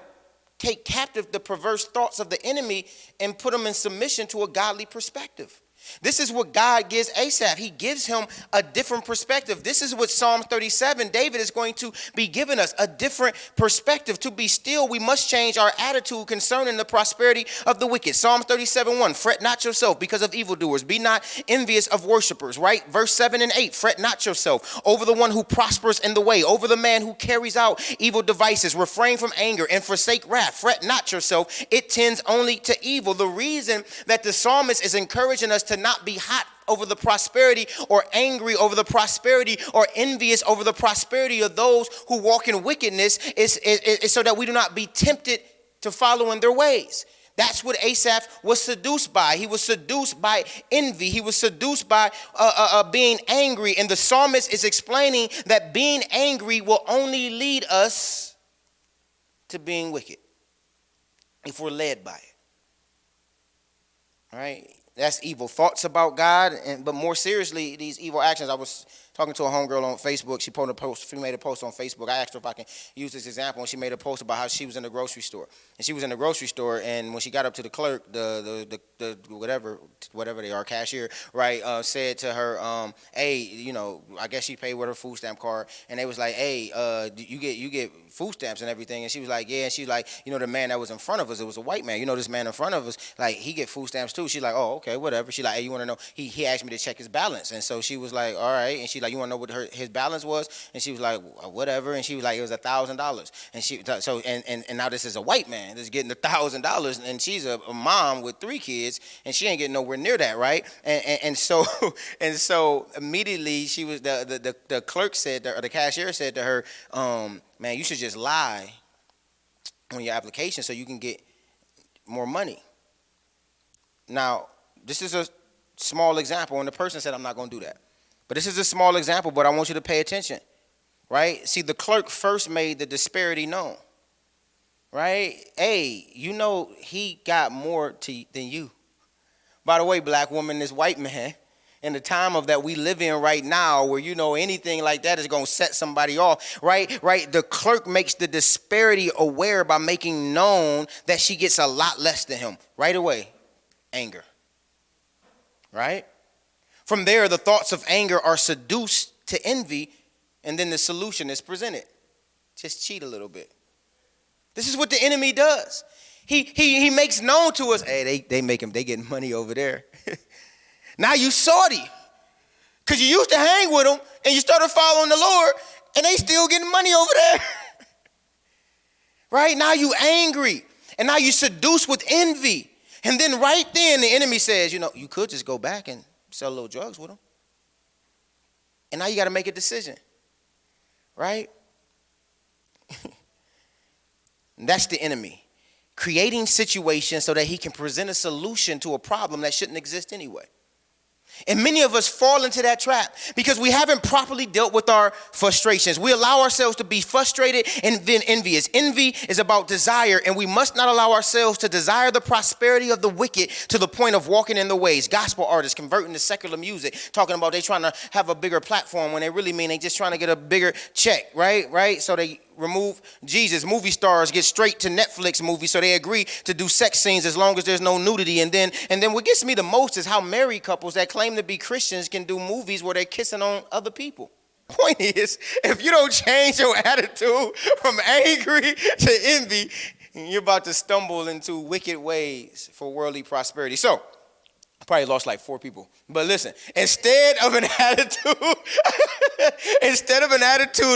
take captive the perverse thoughts of the enemy and put them in submission to a godly perspective. This is what God gives Asaph. He gives him a different perspective. This is what Psalm 37, David is going to be giving us, a different perspective. To be still, we must change our attitude concerning the prosperity of the wicked. Psalm 37:1, fret not yourself because of evildoers. Be not envious of worshipers, right? Verse 7 and 8, fret not yourself over the one who prospers in the way, over the man who carries out evil devices. Refrain from anger and forsake wrath. Fret not yourself. It tends only to evil. The reason that the psalmist is encouraging us to not be hot over the prosperity or angry over the prosperity or envious over the prosperity of those who walk in wickedness is so that we do not be tempted to follow in their ways. That's what Asaph was seduced by. He was seduced by envy. He was seduced by being angry. And the psalmist is explaining that being angry will only lead us to being wicked if we're led by it. All right? That's evil thoughts about God, but more seriously, these evil actions. I was talking to a homegirl on Facebook. She made a post on Facebook. I asked her if I can use this example, and she made a post about how she was in the grocery store. And she was in the grocery store, and when she got up to the clerk, the whatever they are, cashier, right, said to her, hey, I guess she paid with her food stamp card, and they was like, hey, you get food stamps and everything, and she was like, yeah, and she's like, the man that was in front of us, it was a white man, this man in front of us, like, he get food stamps too. She's like, oh, okay, whatever. She like, hey, you want to know, he asked me to check his balance, and so she was like, all right, and she like, you want to know what his balance was? And she was like, whatever, and she was like, it was $1,000, and she, so, and now this is a white man that's getting $1,000, and she's a mom with 3 kids, and she ain't getting nowhere near that, right? And so immediately she was, the clerk said, or the cashier said to her, man, you should just lie on your application so you can get more money. Now, this is a small example, and the person said, I'm not going to do that. But this is a small example, but I want you to pay attention, right? See, the clerk first made the disparity known, right? Hey, he got more than you. By the way, black woman, this white man, in the time of that we live in right now, where anything like that is going to set somebody off, right? The clerk makes the disparity aware by making known that she gets a lot less than him. Right away, anger, right? From there, the thoughts of anger are seduced to envy, and then the solution is presented. Just cheat a little bit. This is what the enemy does. He makes known to us, hey, they getting money over there. Now you salty because you used to hang with them and you started following the Lord and they still getting money over there. Right? Now you angry and now you seduced with envy. And then right then the enemy says, you could just go back and sell a little drugs with them. And now you got to make a decision. Right? That's the enemy. Creating situations so that he can present a solution to a problem that shouldn't exist anyway. And many of us fall into that trap because we haven't properly dealt with our frustrations. We allow ourselves to be frustrated and then envious. Envy is about desire, and we must not allow ourselves to desire the prosperity of the wicked to the point of walking in the ways. Gospel artists converting to secular music, talking about they trying to have a bigger platform when they really mean they just trying to get a bigger check, right? So they remove Jesus. Movie stars get straight to Netflix movies, so they agree to do sex scenes as long as there's no nudity. And then what gets me the most is how married couples that claim to be Christians can do movies where they're kissing on other people. Point is, if you don't change your attitude from angry to envy, you're about to stumble into wicked ways for worldly prosperity. So, I probably lost like 4 people. But listen, instead of an attitude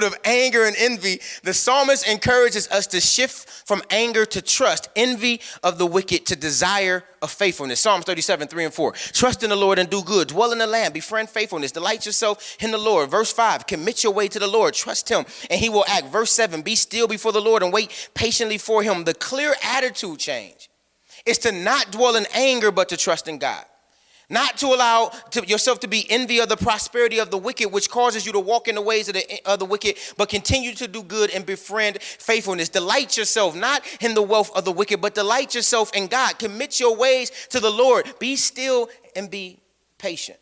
of anger and envy, the psalmist encourages us to shift from anger to trust, envy of the wicked to desire of faithfulness. Psalms 37, 3 and 4. Trust in the Lord and do good. Dwell in the land. Befriend faithfulness. Delight yourself in the Lord. Verse 5, commit your way to the Lord. Trust him and he will act. Verse 7, be still before the Lord and wait patiently for him. The clear attitude change is to not dwell in anger, but to trust in God. Not to allow yourself to be envy of the prosperity of the wicked, which causes you to walk in the ways of the wicked, but continue to do good and befriend faithfulness. Delight yourself, not in the wealth of the wicked, but delight yourself in God. Commit your ways to the Lord. Be still and be patient.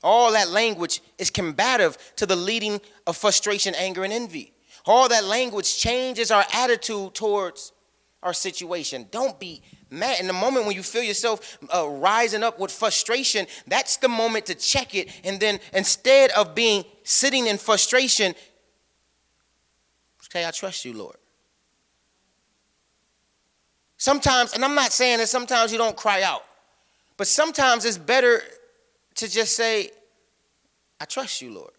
All that language is combative to the leading of frustration, anger, and envy. All that language changes our attitude towards our situation. Don't be mad. In the moment when you feel yourself rising up with frustration, that's the moment to check it. And then instead of sitting in frustration, say, I trust you, Lord. Sometimes, and I'm not saying that sometimes you don't cry out, but sometimes it's better to just say, I trust you, Lord.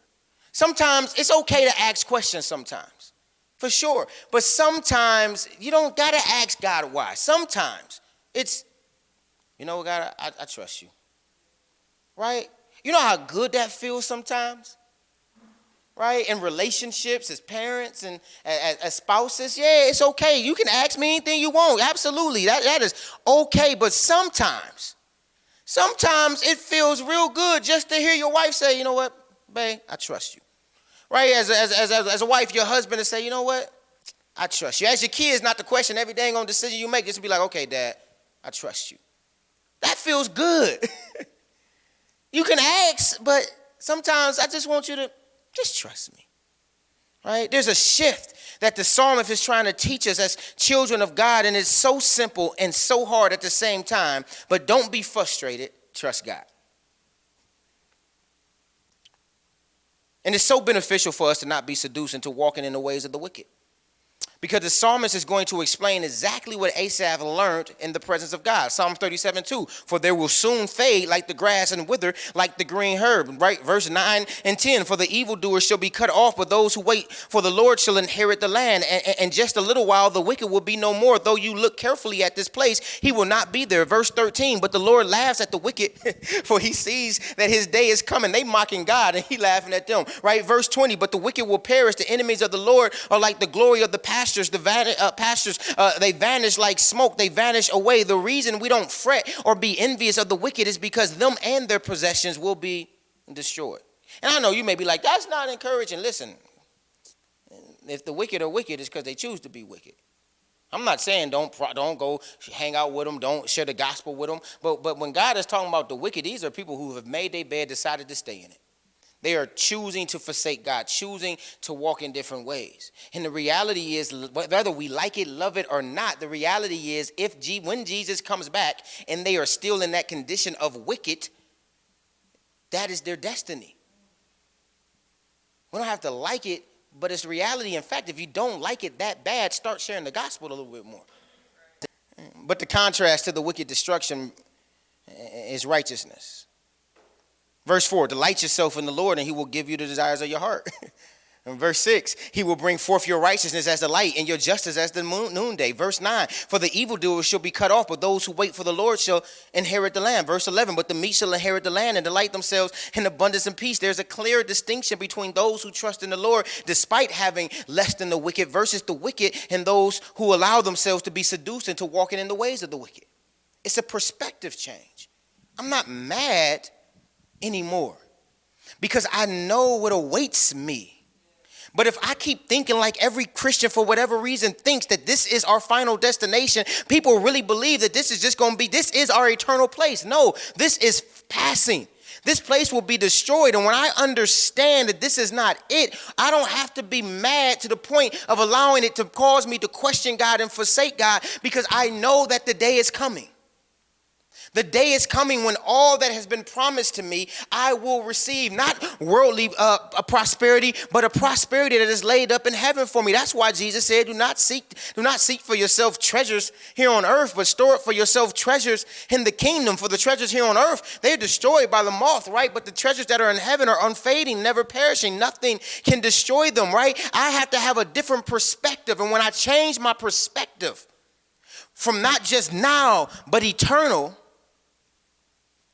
Sometimes it's okay to ask questions sometimes. For sure. But sometimes you don't got to ask God why. Sometimes it's, God, I trust you. Right? You know how good that feels sometimes? Right? In relationships, as parents and as spouses. Yeah, it's okay. You can ask me anything you want. Absolutely. That is okay. But sometimes it feels real good just to hear your wife say, you know what, babe, I trust you. Right, as a wife, your husband to say, you know what, I trust you. As your kids, not to question every dang on decision you make, just to be like, okay, Dad, I trust you. That feels good. You can ask, but sometimes I just want you to just trust me. Right? There's a shift that the psalmist is trying to teach us as children of God, and it's so simple and so hard at the same time. But don't be frustrated. Trust God. And it's so beneficial for us to not be seduced into walking in the ways of the wicked. Because the psalmist is going to explain exactly what Asaph learned in the presence of God. Psalm 37:2. For they will soon fade like the grass and wither like the green herb. Right? Verse 9 and 10. For the evildoers shall be cut off, but those who wait for the Lord shall inherit the land. And just a little while the wicked will be no more. Though you look carefully at this place, he will not be there. Verse 13. But the Lord laughs at the wicked, for he sees that his day is coming. They mocking God and he laughing at them. Right? Verse 20. But the wicked will perish. The enemies of the Lord are like the glory of the pastures. They vanish like smoke. They vanish away. The reason we don't fret or be envious of the wicked is because them and their possessions will be destroyed. And I know you may be like, that's not encouraging. Listen, if the wicked are wicked, it's because they choose to be wicked. I'm not saying don't go hang out with them, don't share the gospel with them. But when God is talking about the wicked, these are people who have made their bed, decided to stay in it. They are choosing to forsake God, choosing to walk in different ways. And the reality is, whether we like it, love it, or not, the reality is when Jesus comes back and they are still in that condition of wicked, that is their destiny. We don't have to like it, but it's reality. In fact, if you don't like it that bad, start sharing the gospel a little bit more. But the contrast to the wicked destruction is righteousness. Verse 4, delight yourself in the Lord and he will give you the desires of your heart. And verse 6, he will bring forth your righteousness as the light and your justice as the noonday. Verse 9, for the evildoers shall be cut off, but those who wait for the Lord shall inherit the land. Verse 11, but the meek shall inherit the land and delight themselves in abundance and peace. There's a clear distinction between those who trust in the Lord despite having less than the wicked versus the wicked and those who allow themselves to be seduced into walking in the ways of the wicked. It's a perspective change. I'm not mad anymore because I know what awaits me. But if I keep thinking like every Christian, for whatever reason, thinks that this is our final destination, people really believe that this is just going to be, this is our eternal place. No, this is passing. This place will be destroyed. And when I understand that this is not it, I don't have to be mad to the point of allowing it to cause me to question God and forsake God, because I know that the day is coming. The day is coming when all that has been promised to me, I will receive. Not worldly prosperity, but a prosperity that is laid up in heaven for me. That's why Jesus said, do not seek for yourself treasures here on earth, but store it for yourself treasures in the kingdom. For the treasures here on earth, they're destroyed by the moth, right? But the treasures that are in heaven are unfading, never perishing. Nothing can destroy them, right? I have to have a different perspective. And when I change my perspective from not just now, but eternal,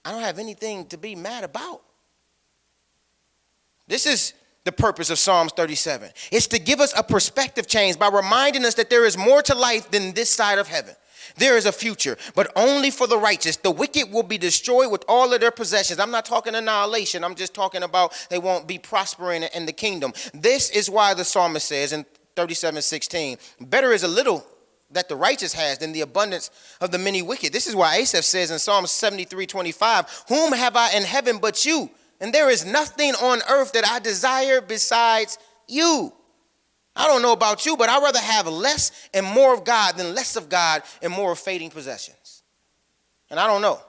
I don't have anything to be mad about. This is the purpose of Psalms 37. It's to give us a perspective change by reminding us that there is more to life than this side of heaven. There is a future, but only for the righteous. The wicked will be destroyed with all of their possessions. I'm not talking annihilation. I'm just talking about they won't be prospering in the kingdom. This is why the psalmist says in 37:16, better is a little that the righteous has than the abundance of the many wicked. This is why Asaph says in Psalm 73:25, whom have I in heaven but you? And there is nothing on earth that I desire besides you. I don't know about you, but I'd rather have less and more of God than less of God and more of fading possessions. And I don't know.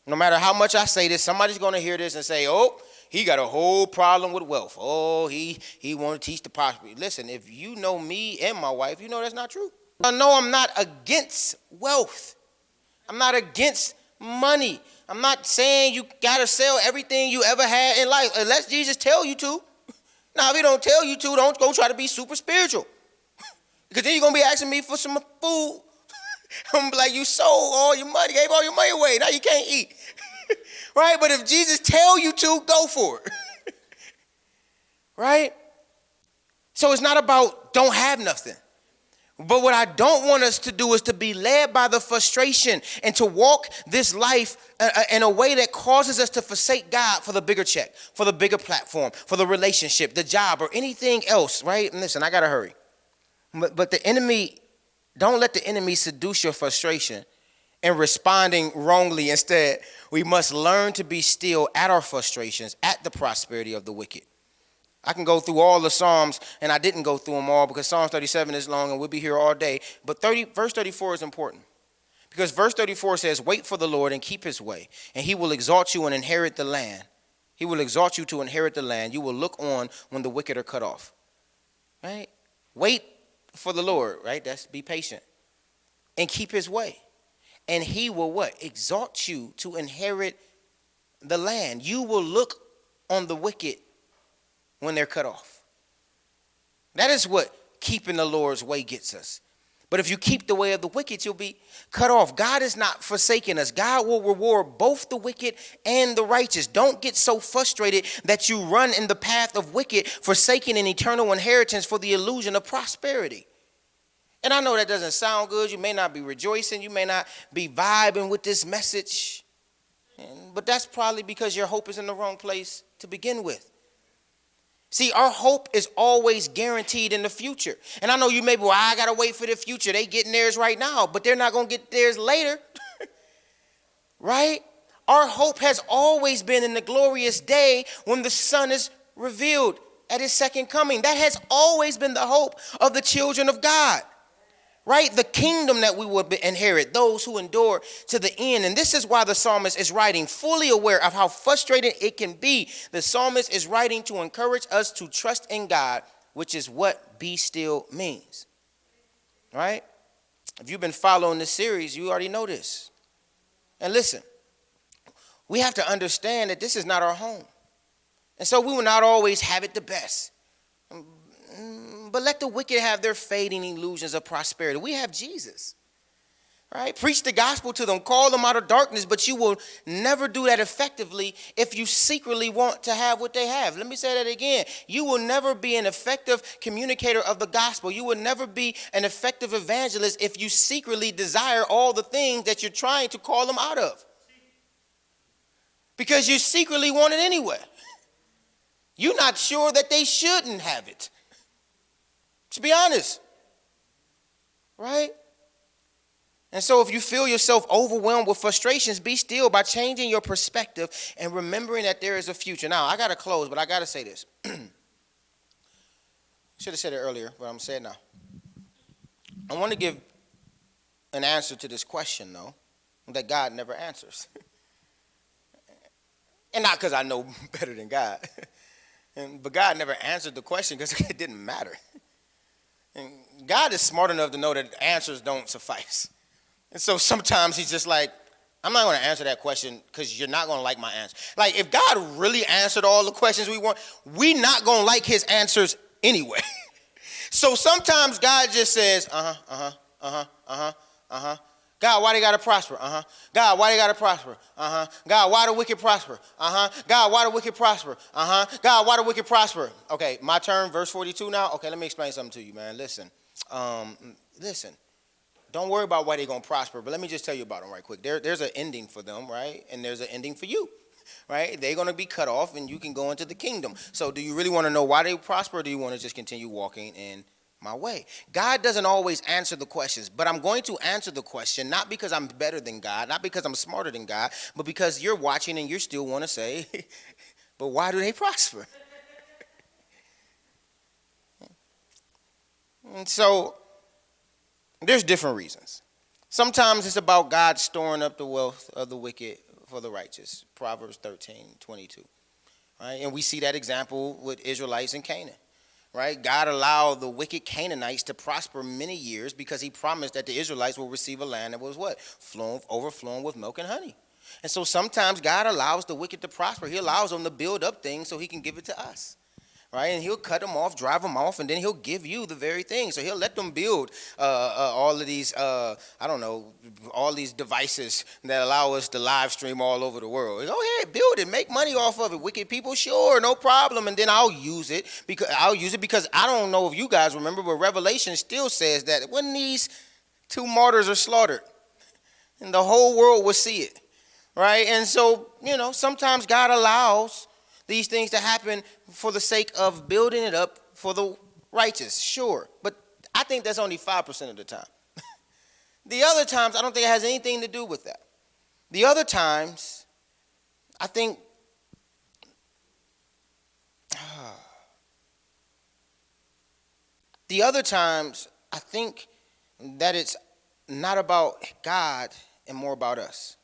No matter how much I say this, somebody's going to hear this and say, oh, he got a whole problem with wealth. Oh, he want to teach the prosperity. Listen, if you know me and my wife, you know that's not true. I know I'm not against wealth. I'm not against money. I'm not saying you got to sell everything you ever had in life, unless Jesus tell you to. Now, if he don't tell you to, don't go try to be super spiritual. Because then you're going to be asking me for some food. I'm going to be like, you sold all your money, gave all your money away. Now you can't eat. Right? But if Jesus tell you to, go for it. Right? So it's not about don't have nothing. But what I don't want us to do is to be led by the frustration and to walk this life in a way that causes us to forsake God for the bigger check, for the bigger platform, for the relationship, the job, or anything else, right? And listen, I got to hurry. But the enemy, don't let the enemy seduce your frustration and responding wrongly. Instead, we must learn to be still at our frustrations, at the prosperity of the wicked. I can go through all the Psalms, and I didn't go through them all because Psalms 37 is long and we'll be here all day. But verse 34 is important because verse 34 says, wait for the Lord and keep his way, and he will exalt you and inherit the land. He will exalt you to inherit the land. You will look on when the wicked are cut off. Right? Wait for the Lord, right? That's be patient. And keep his way. And he will what? Exalt you to inherit the land. You will look on the wicked when they're cut off. That is what keeping the Lord's way gets us. But if you keep the way of the wicked, you'll be cut off. God is not forsaking us. God will reward both the wicked and the righteous. Don't get so frustrated that you run in the path of wicked, forsaking an eternal inheritance for the illusion of prosperity. And I know that doesn't sound good. You may not be rejoicing. You may not be vibing with this message. But that's probably because your hope is in the wrong place to begin with. See, our hope is always guaranteed in the future. And I know you may be, well, I got to wait for the future. They getting theirs right now, but they're not going to get theirs later. Right? Our hope has always been in the glorious day when the Son is revealed at his second coming. That has always been the hope of the children of God. Right? The kingdom that we will inherit, those who endure to the end. And this is why the psalmist is writing, fully aware of how frustrating it can be. The psalmist is writing to encourage us to trust in God, which is what be still means. Right? If you've been following this series, you already know this. And listen, we have to understand that this is not our home. And so we will not always have it the best. But let the wicked have their fading illusions of prosperity. We have Jesus, right? Preach the gospel to them, call them out of darkness, but you will never do that effectively if you secretly want to have what they have. Let me say that again. You will never be an effective communicator of the gospel. You will never be an effective evangelist if you secretly desire all the things that you're trying to call them out of. because you secretly want it anyway. You're not sure that they shouldn't have it. To be honest, right? And so if you feel yourself overwhelmed with frustrations, be still by changing your perspective and remembering that there is a future. Now, I got to close, but I got to say this. Should have said it earlier, but I'm going to say it now. I want to give an answer to this question, though, that God never answers. And not because I know better than God. But God never answered the question because it didn't matter. And God is smart enough to know that answers don't suffice. And so sometimes he's just like, I'm not going to answer that question because you're not going to like my answer. Like, if God really answered all the questions we want, we're not going to like his answers anyway. So sometimes God just says, God, why they got to prosper? God, why they got to prosper? God, why the wicked prosper? God, why the wicked prosper? God, why the wicked prosper? Okay, my turn, verse 42 now. Okay, let me explain something to you, man. Listen. Don't worry about why they're going to prosper, but let me just tell you about them right quick. There's an ending for them, right? And there's an ending for you, right? They're going to be cut off, and you can go into the kingdom. So do you really want to know why they prosper, or do you want to just continue walking in my way? God doesn't always answer the questions, but I'm going to answer the question, not because I'm better than God, not because I'm smarter than God, but because you're watching and you still want to say, but why do they prosper? And so there's different reasons. Sometimes it's about God storing up the wealth of the wicked for the righteous. Proverbs 13:22. Right? And we see that example with Israelites in Canaan. Right? God allowed the wicked Canaanites to prosper many years because he promised that the Israelites will receive a land that was what? Overflowing with milk and honey. And so sometimes God allows the wicked to prosper. He allows them to build up things so he can give it to us. Right? And he'll cut them off, drive them off, and then he'll give you the very thing. So he'll let them build all of these, all these devices that allow us to live stream all over the world. Go ahead, build it, make money off of it. Wicked people, sure, no problem. And then I'll use it because I don't know if you guys remember, but Revelation still says that when these two martyrs are slaughtered, and the whole world will see it. Right? And so, sometimes God allows these things to happen for the sake of building it up for the righteous, sure. But I think that's only 5% of the time. The other times, I don't think it has anything to do with that. The other times, I think, that it's not about God and more about us.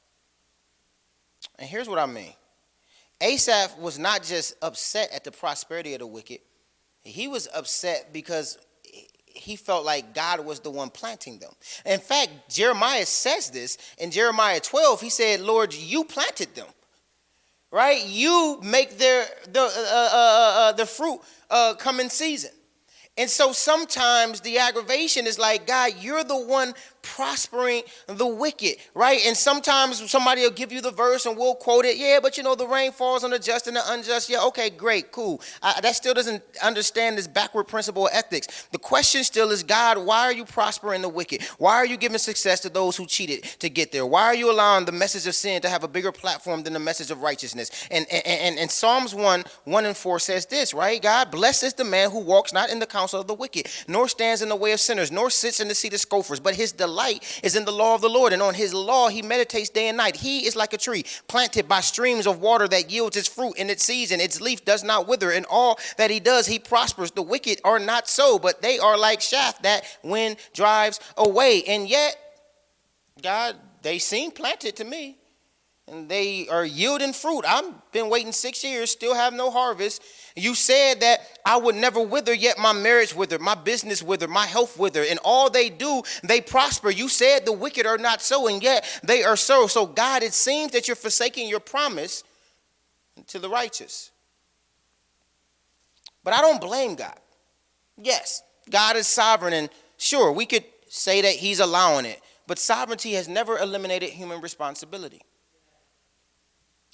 And here's what I mean. Asaph was not just upset at the prosperity of the wicked. He was upset because he felt like God was the one planting them. In fact, Jeremiah says this in Jeremiah 12. He said, Lord, you planted them, right? You make the fruit come in season. And so sometimes the aggravation is like, God, you're the one prospering the wicked, right? And sometimes somebody will give you the verse and we'll quote it. Yeah, but the rain falls on the just and the unjust. Yeah, okay, great, cool. That still doesn't understand this backward principle of ethics. The question still is, God, why are you prospering the wicked? Why are you giving success to those who cheated to get there? Why are you allowing the message of sin to have a bigger platform than the message of righteousness? And Psalms 1:1-4 says this, right? God, blessed is the man who walks not in the counsel of the wicked, nor stands in the way of sinners, nor sits in the seat of scoffers, but his delight is in the law of the Lord, and on his law he meditates day and night. He is like a tree planted by streams of water that yields its fruit in its season. Its leaf does not wither. In all that he does, he prospers. The wicked are not so, but they are like chaff that wind drives away. And yet, God, they seem planted to me, and they are yielding fruit. I've been waiting 6 years, still have no harvest. You said that I would never wither, yet my marriage withered, my business withered, my health withered, and all they do, they prosper. You said the wicked are not so, and yet they are so. So God, it seems that you're forsaking your promise to the righteous. But I don't blame God. Yes, God is sovereign, and sure, we could say that he's allowing it, but sovereignty has never eliminated human responsibility.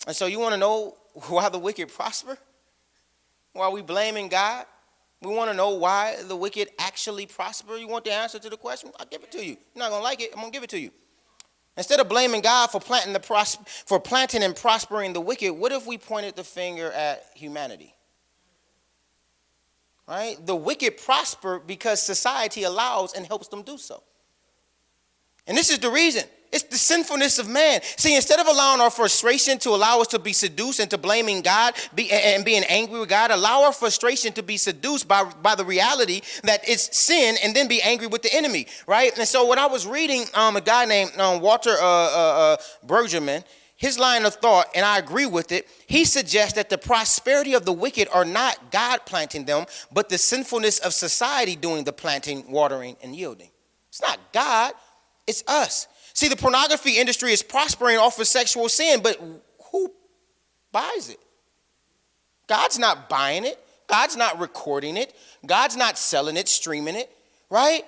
And so you want to know why the wicked prosper? Why we blaming God? We want to know why the wicked actually prosper? You want the answer to the question? I'll give it to you. You're not going to like it. I'm going to give it to you. Instead of blaming God for planting and prospering the wicked, what if we pointed the finger at humanity? Right? The wicked prosper because society allows and helps them do so. And this is the reason. It's the sinfulness of man. See, instead of allowing our frustration to allow us to be seduced into blaming God and being angry with God, allow our frustration to be seduced by the reality that it's sin and then be angry with the enemy, right? And so when I was reading a guy named Walter Bergerman, his line of thought, and I agree with it, he suggests that the prosperity of the wicked are not God planting them, but the sinfulness of society doing the planting, watering, and yielding. It's not God, it's us. See, the pornography industry is prospering off of sexual sin, but who buys it? God's not buying it. God's not recording it. God's not selling it, streaming it, right?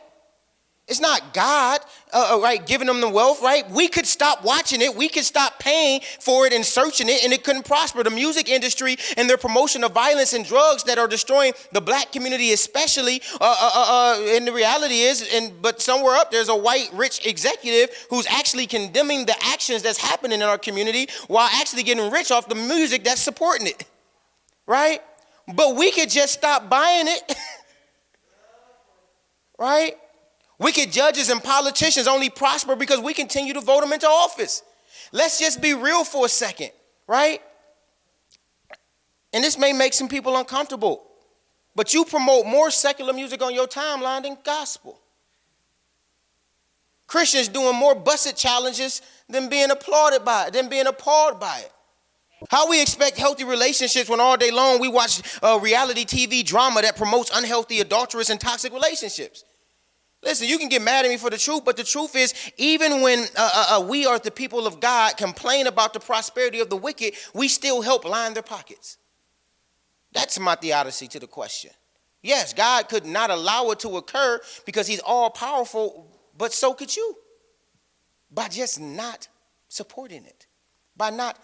It's not God, right, giving them the wealth, right? We could stop watching it. We could stop paying for it and searching it, and it couldn't prosper. The music industry and their promotion of violence and drugs that are destroying the black community especially, and the reality is, but somewhere up there's a white rich executive who's actually condemning the actions that's happening in our community while actually getting rich off the music that's supporting it, right? But we could just stop buying it, right? Wicked judges and politicians only prosper because we continue to vote them into office. Let's just be real for a second, right? And this may make some people uncomfortable, but you promote more secular music on your timeline than gospel. Christians doing more busted challenges than being applauded by it, than being appalled by it. How we expect healthy relationships when all day long we watch reality TV drama that promotes unhealthy, adulterous, and toxic relationships? Listen, you can get mad at me for the truth, but the truth is, even when we are the people of God complain about the prosperity of the wicked, we still help line their pockets. That's my theodicy to the question. Yes, God could not allow it to occur because he's all powerful, but so could you. By just not supporting it, by not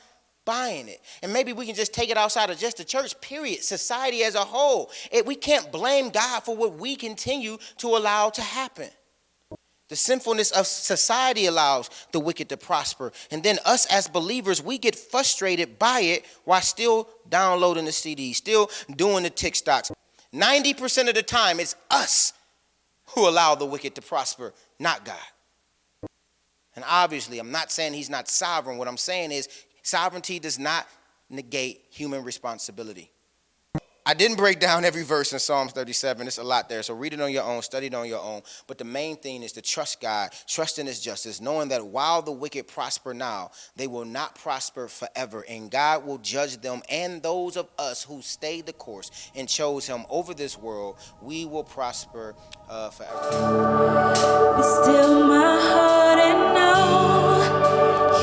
buying it. And maybe we can just take it outside of just the church, period. Society as a whole. We can't blame God for what we continue to allow to happen. The sinfulness of society allows the wicked to prosper. And then us as believers, we get frustrated by it while still downloading the CDs, still doing the TikToks. 90% of the time, it's us who allow the wicked to prosper, not God. And obviously, I'm not saying he's not sovereign. What I'm saying is, sovereignty does not negate human responsibility. I didn't break down every verse in Psalms 37. It's a lot there. So read it on your own, study it on your own. But the main thing is to trust God, trust in his justice, knowing that while the wicked prosper now, they will not prosper forever. And God will judge them and those of us who stayed the course and chose him over this world. We will prosper forever. Be still my heart and know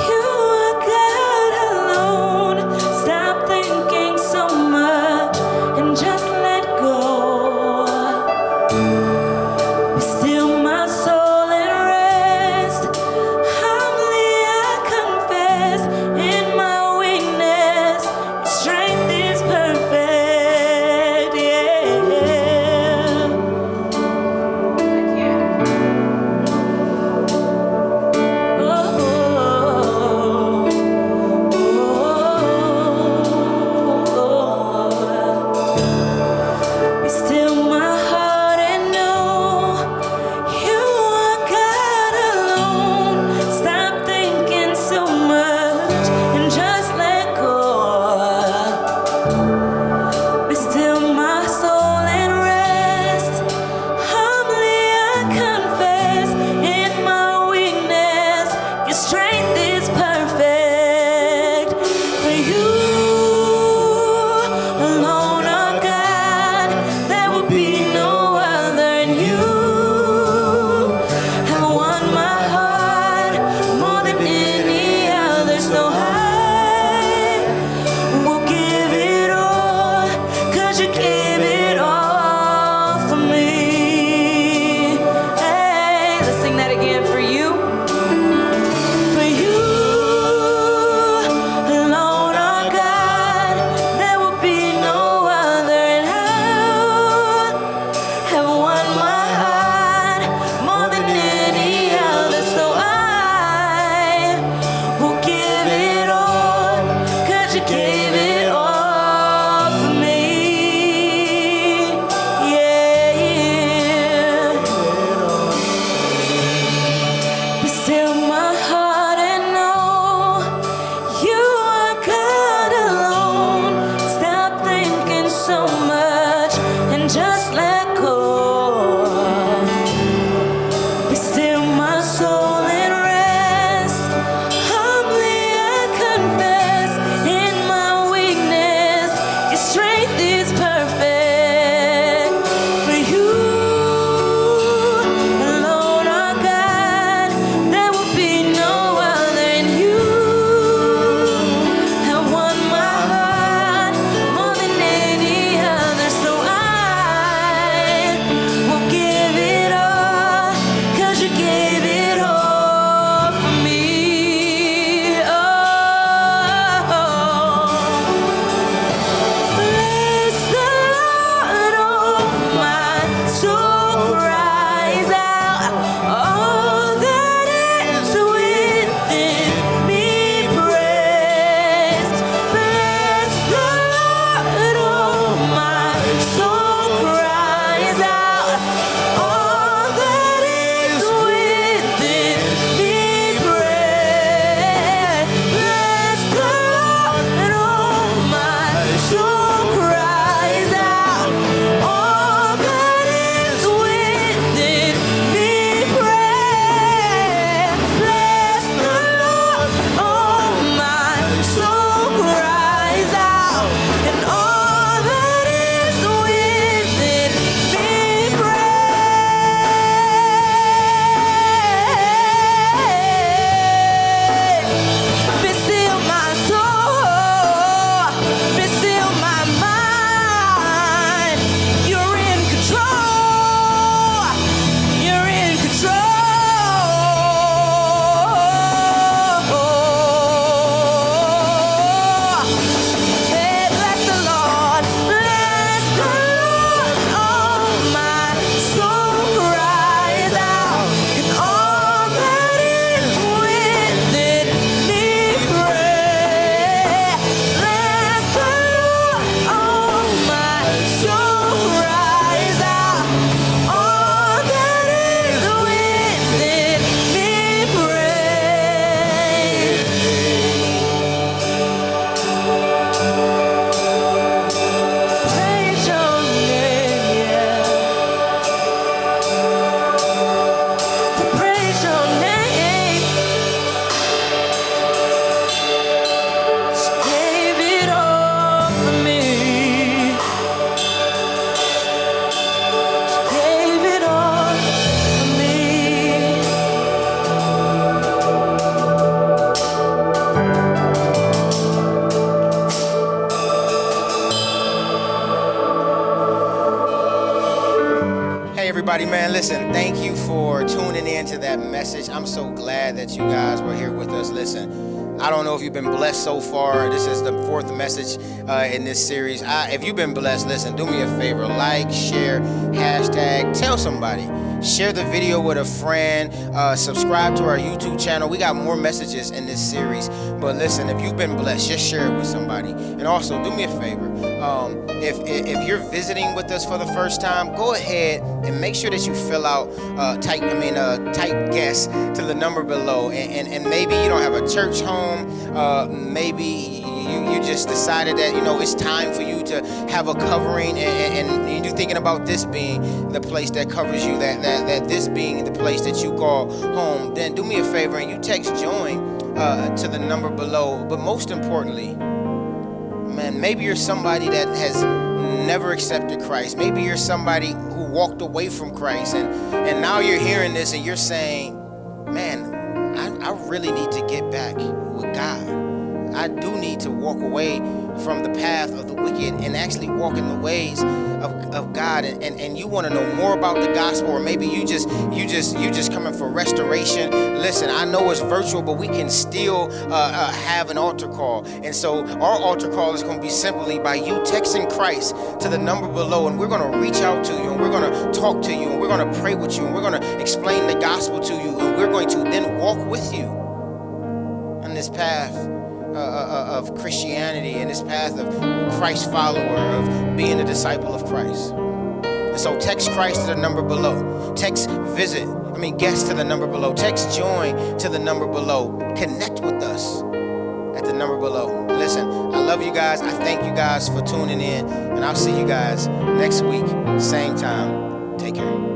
you are God alone. Stop thinking so much and just let go. Be still my soul and rest. Humbly I confess in my weakness, your strength is perfect. Yeah. everybody, man. Listen, thank you for tuning in to that message. I'm so glad that you guys were here with us. Listen, I don't know if you've been blessed so far. This is the fourth message in this series. If you've been blessed, listen, do me a favor. Like, share, hashtag, tell somebody. Share the video with a friend. Subscribe to our YouTube channel. We got more messages in this series. But listen, if you've been blessed, just share it with somebody. And also, do me a favor. If you're visiting with us for the first time, go ahead and make sure that you fill out type guess to the number below. And maybe you don't have a church home. Maybe you just decided that it's time for you to have a covering, and you're thinking about this being the place that covers you, that this being the place that you call home. Then do me a favor and you text join to the number below. But most importantly, man, maybe you're somebody that has never accepted Christ. Maybe you're somebody who walked away from Christ, and now you're hearing this and you're saying, man, I really need to get back with God. I do need to walk away from the path of the wicked and actually walk in the ways of God. And you want to know more about the gospel, or maybe you just coming for restoration. Listen, I know it's virtual, but we can still have an altar call. And so our altar call is going to be simply by you texting Christ to the number below, and we're going to reach out to you, and we're going to talk to you, and we're going to pray with you, and we're going to explain the gospel to you, and we're going to then walk with you on this path of Christianity, and this path of Christ follower, of being a disciple of Christ. And so text Christ to the number below. Text guest to the number below. Text join to the number below. Connect with us at the number below. Listen, I love you guys. I thank you guys for tuning in, and I'll see you guys next week, same time. Take care.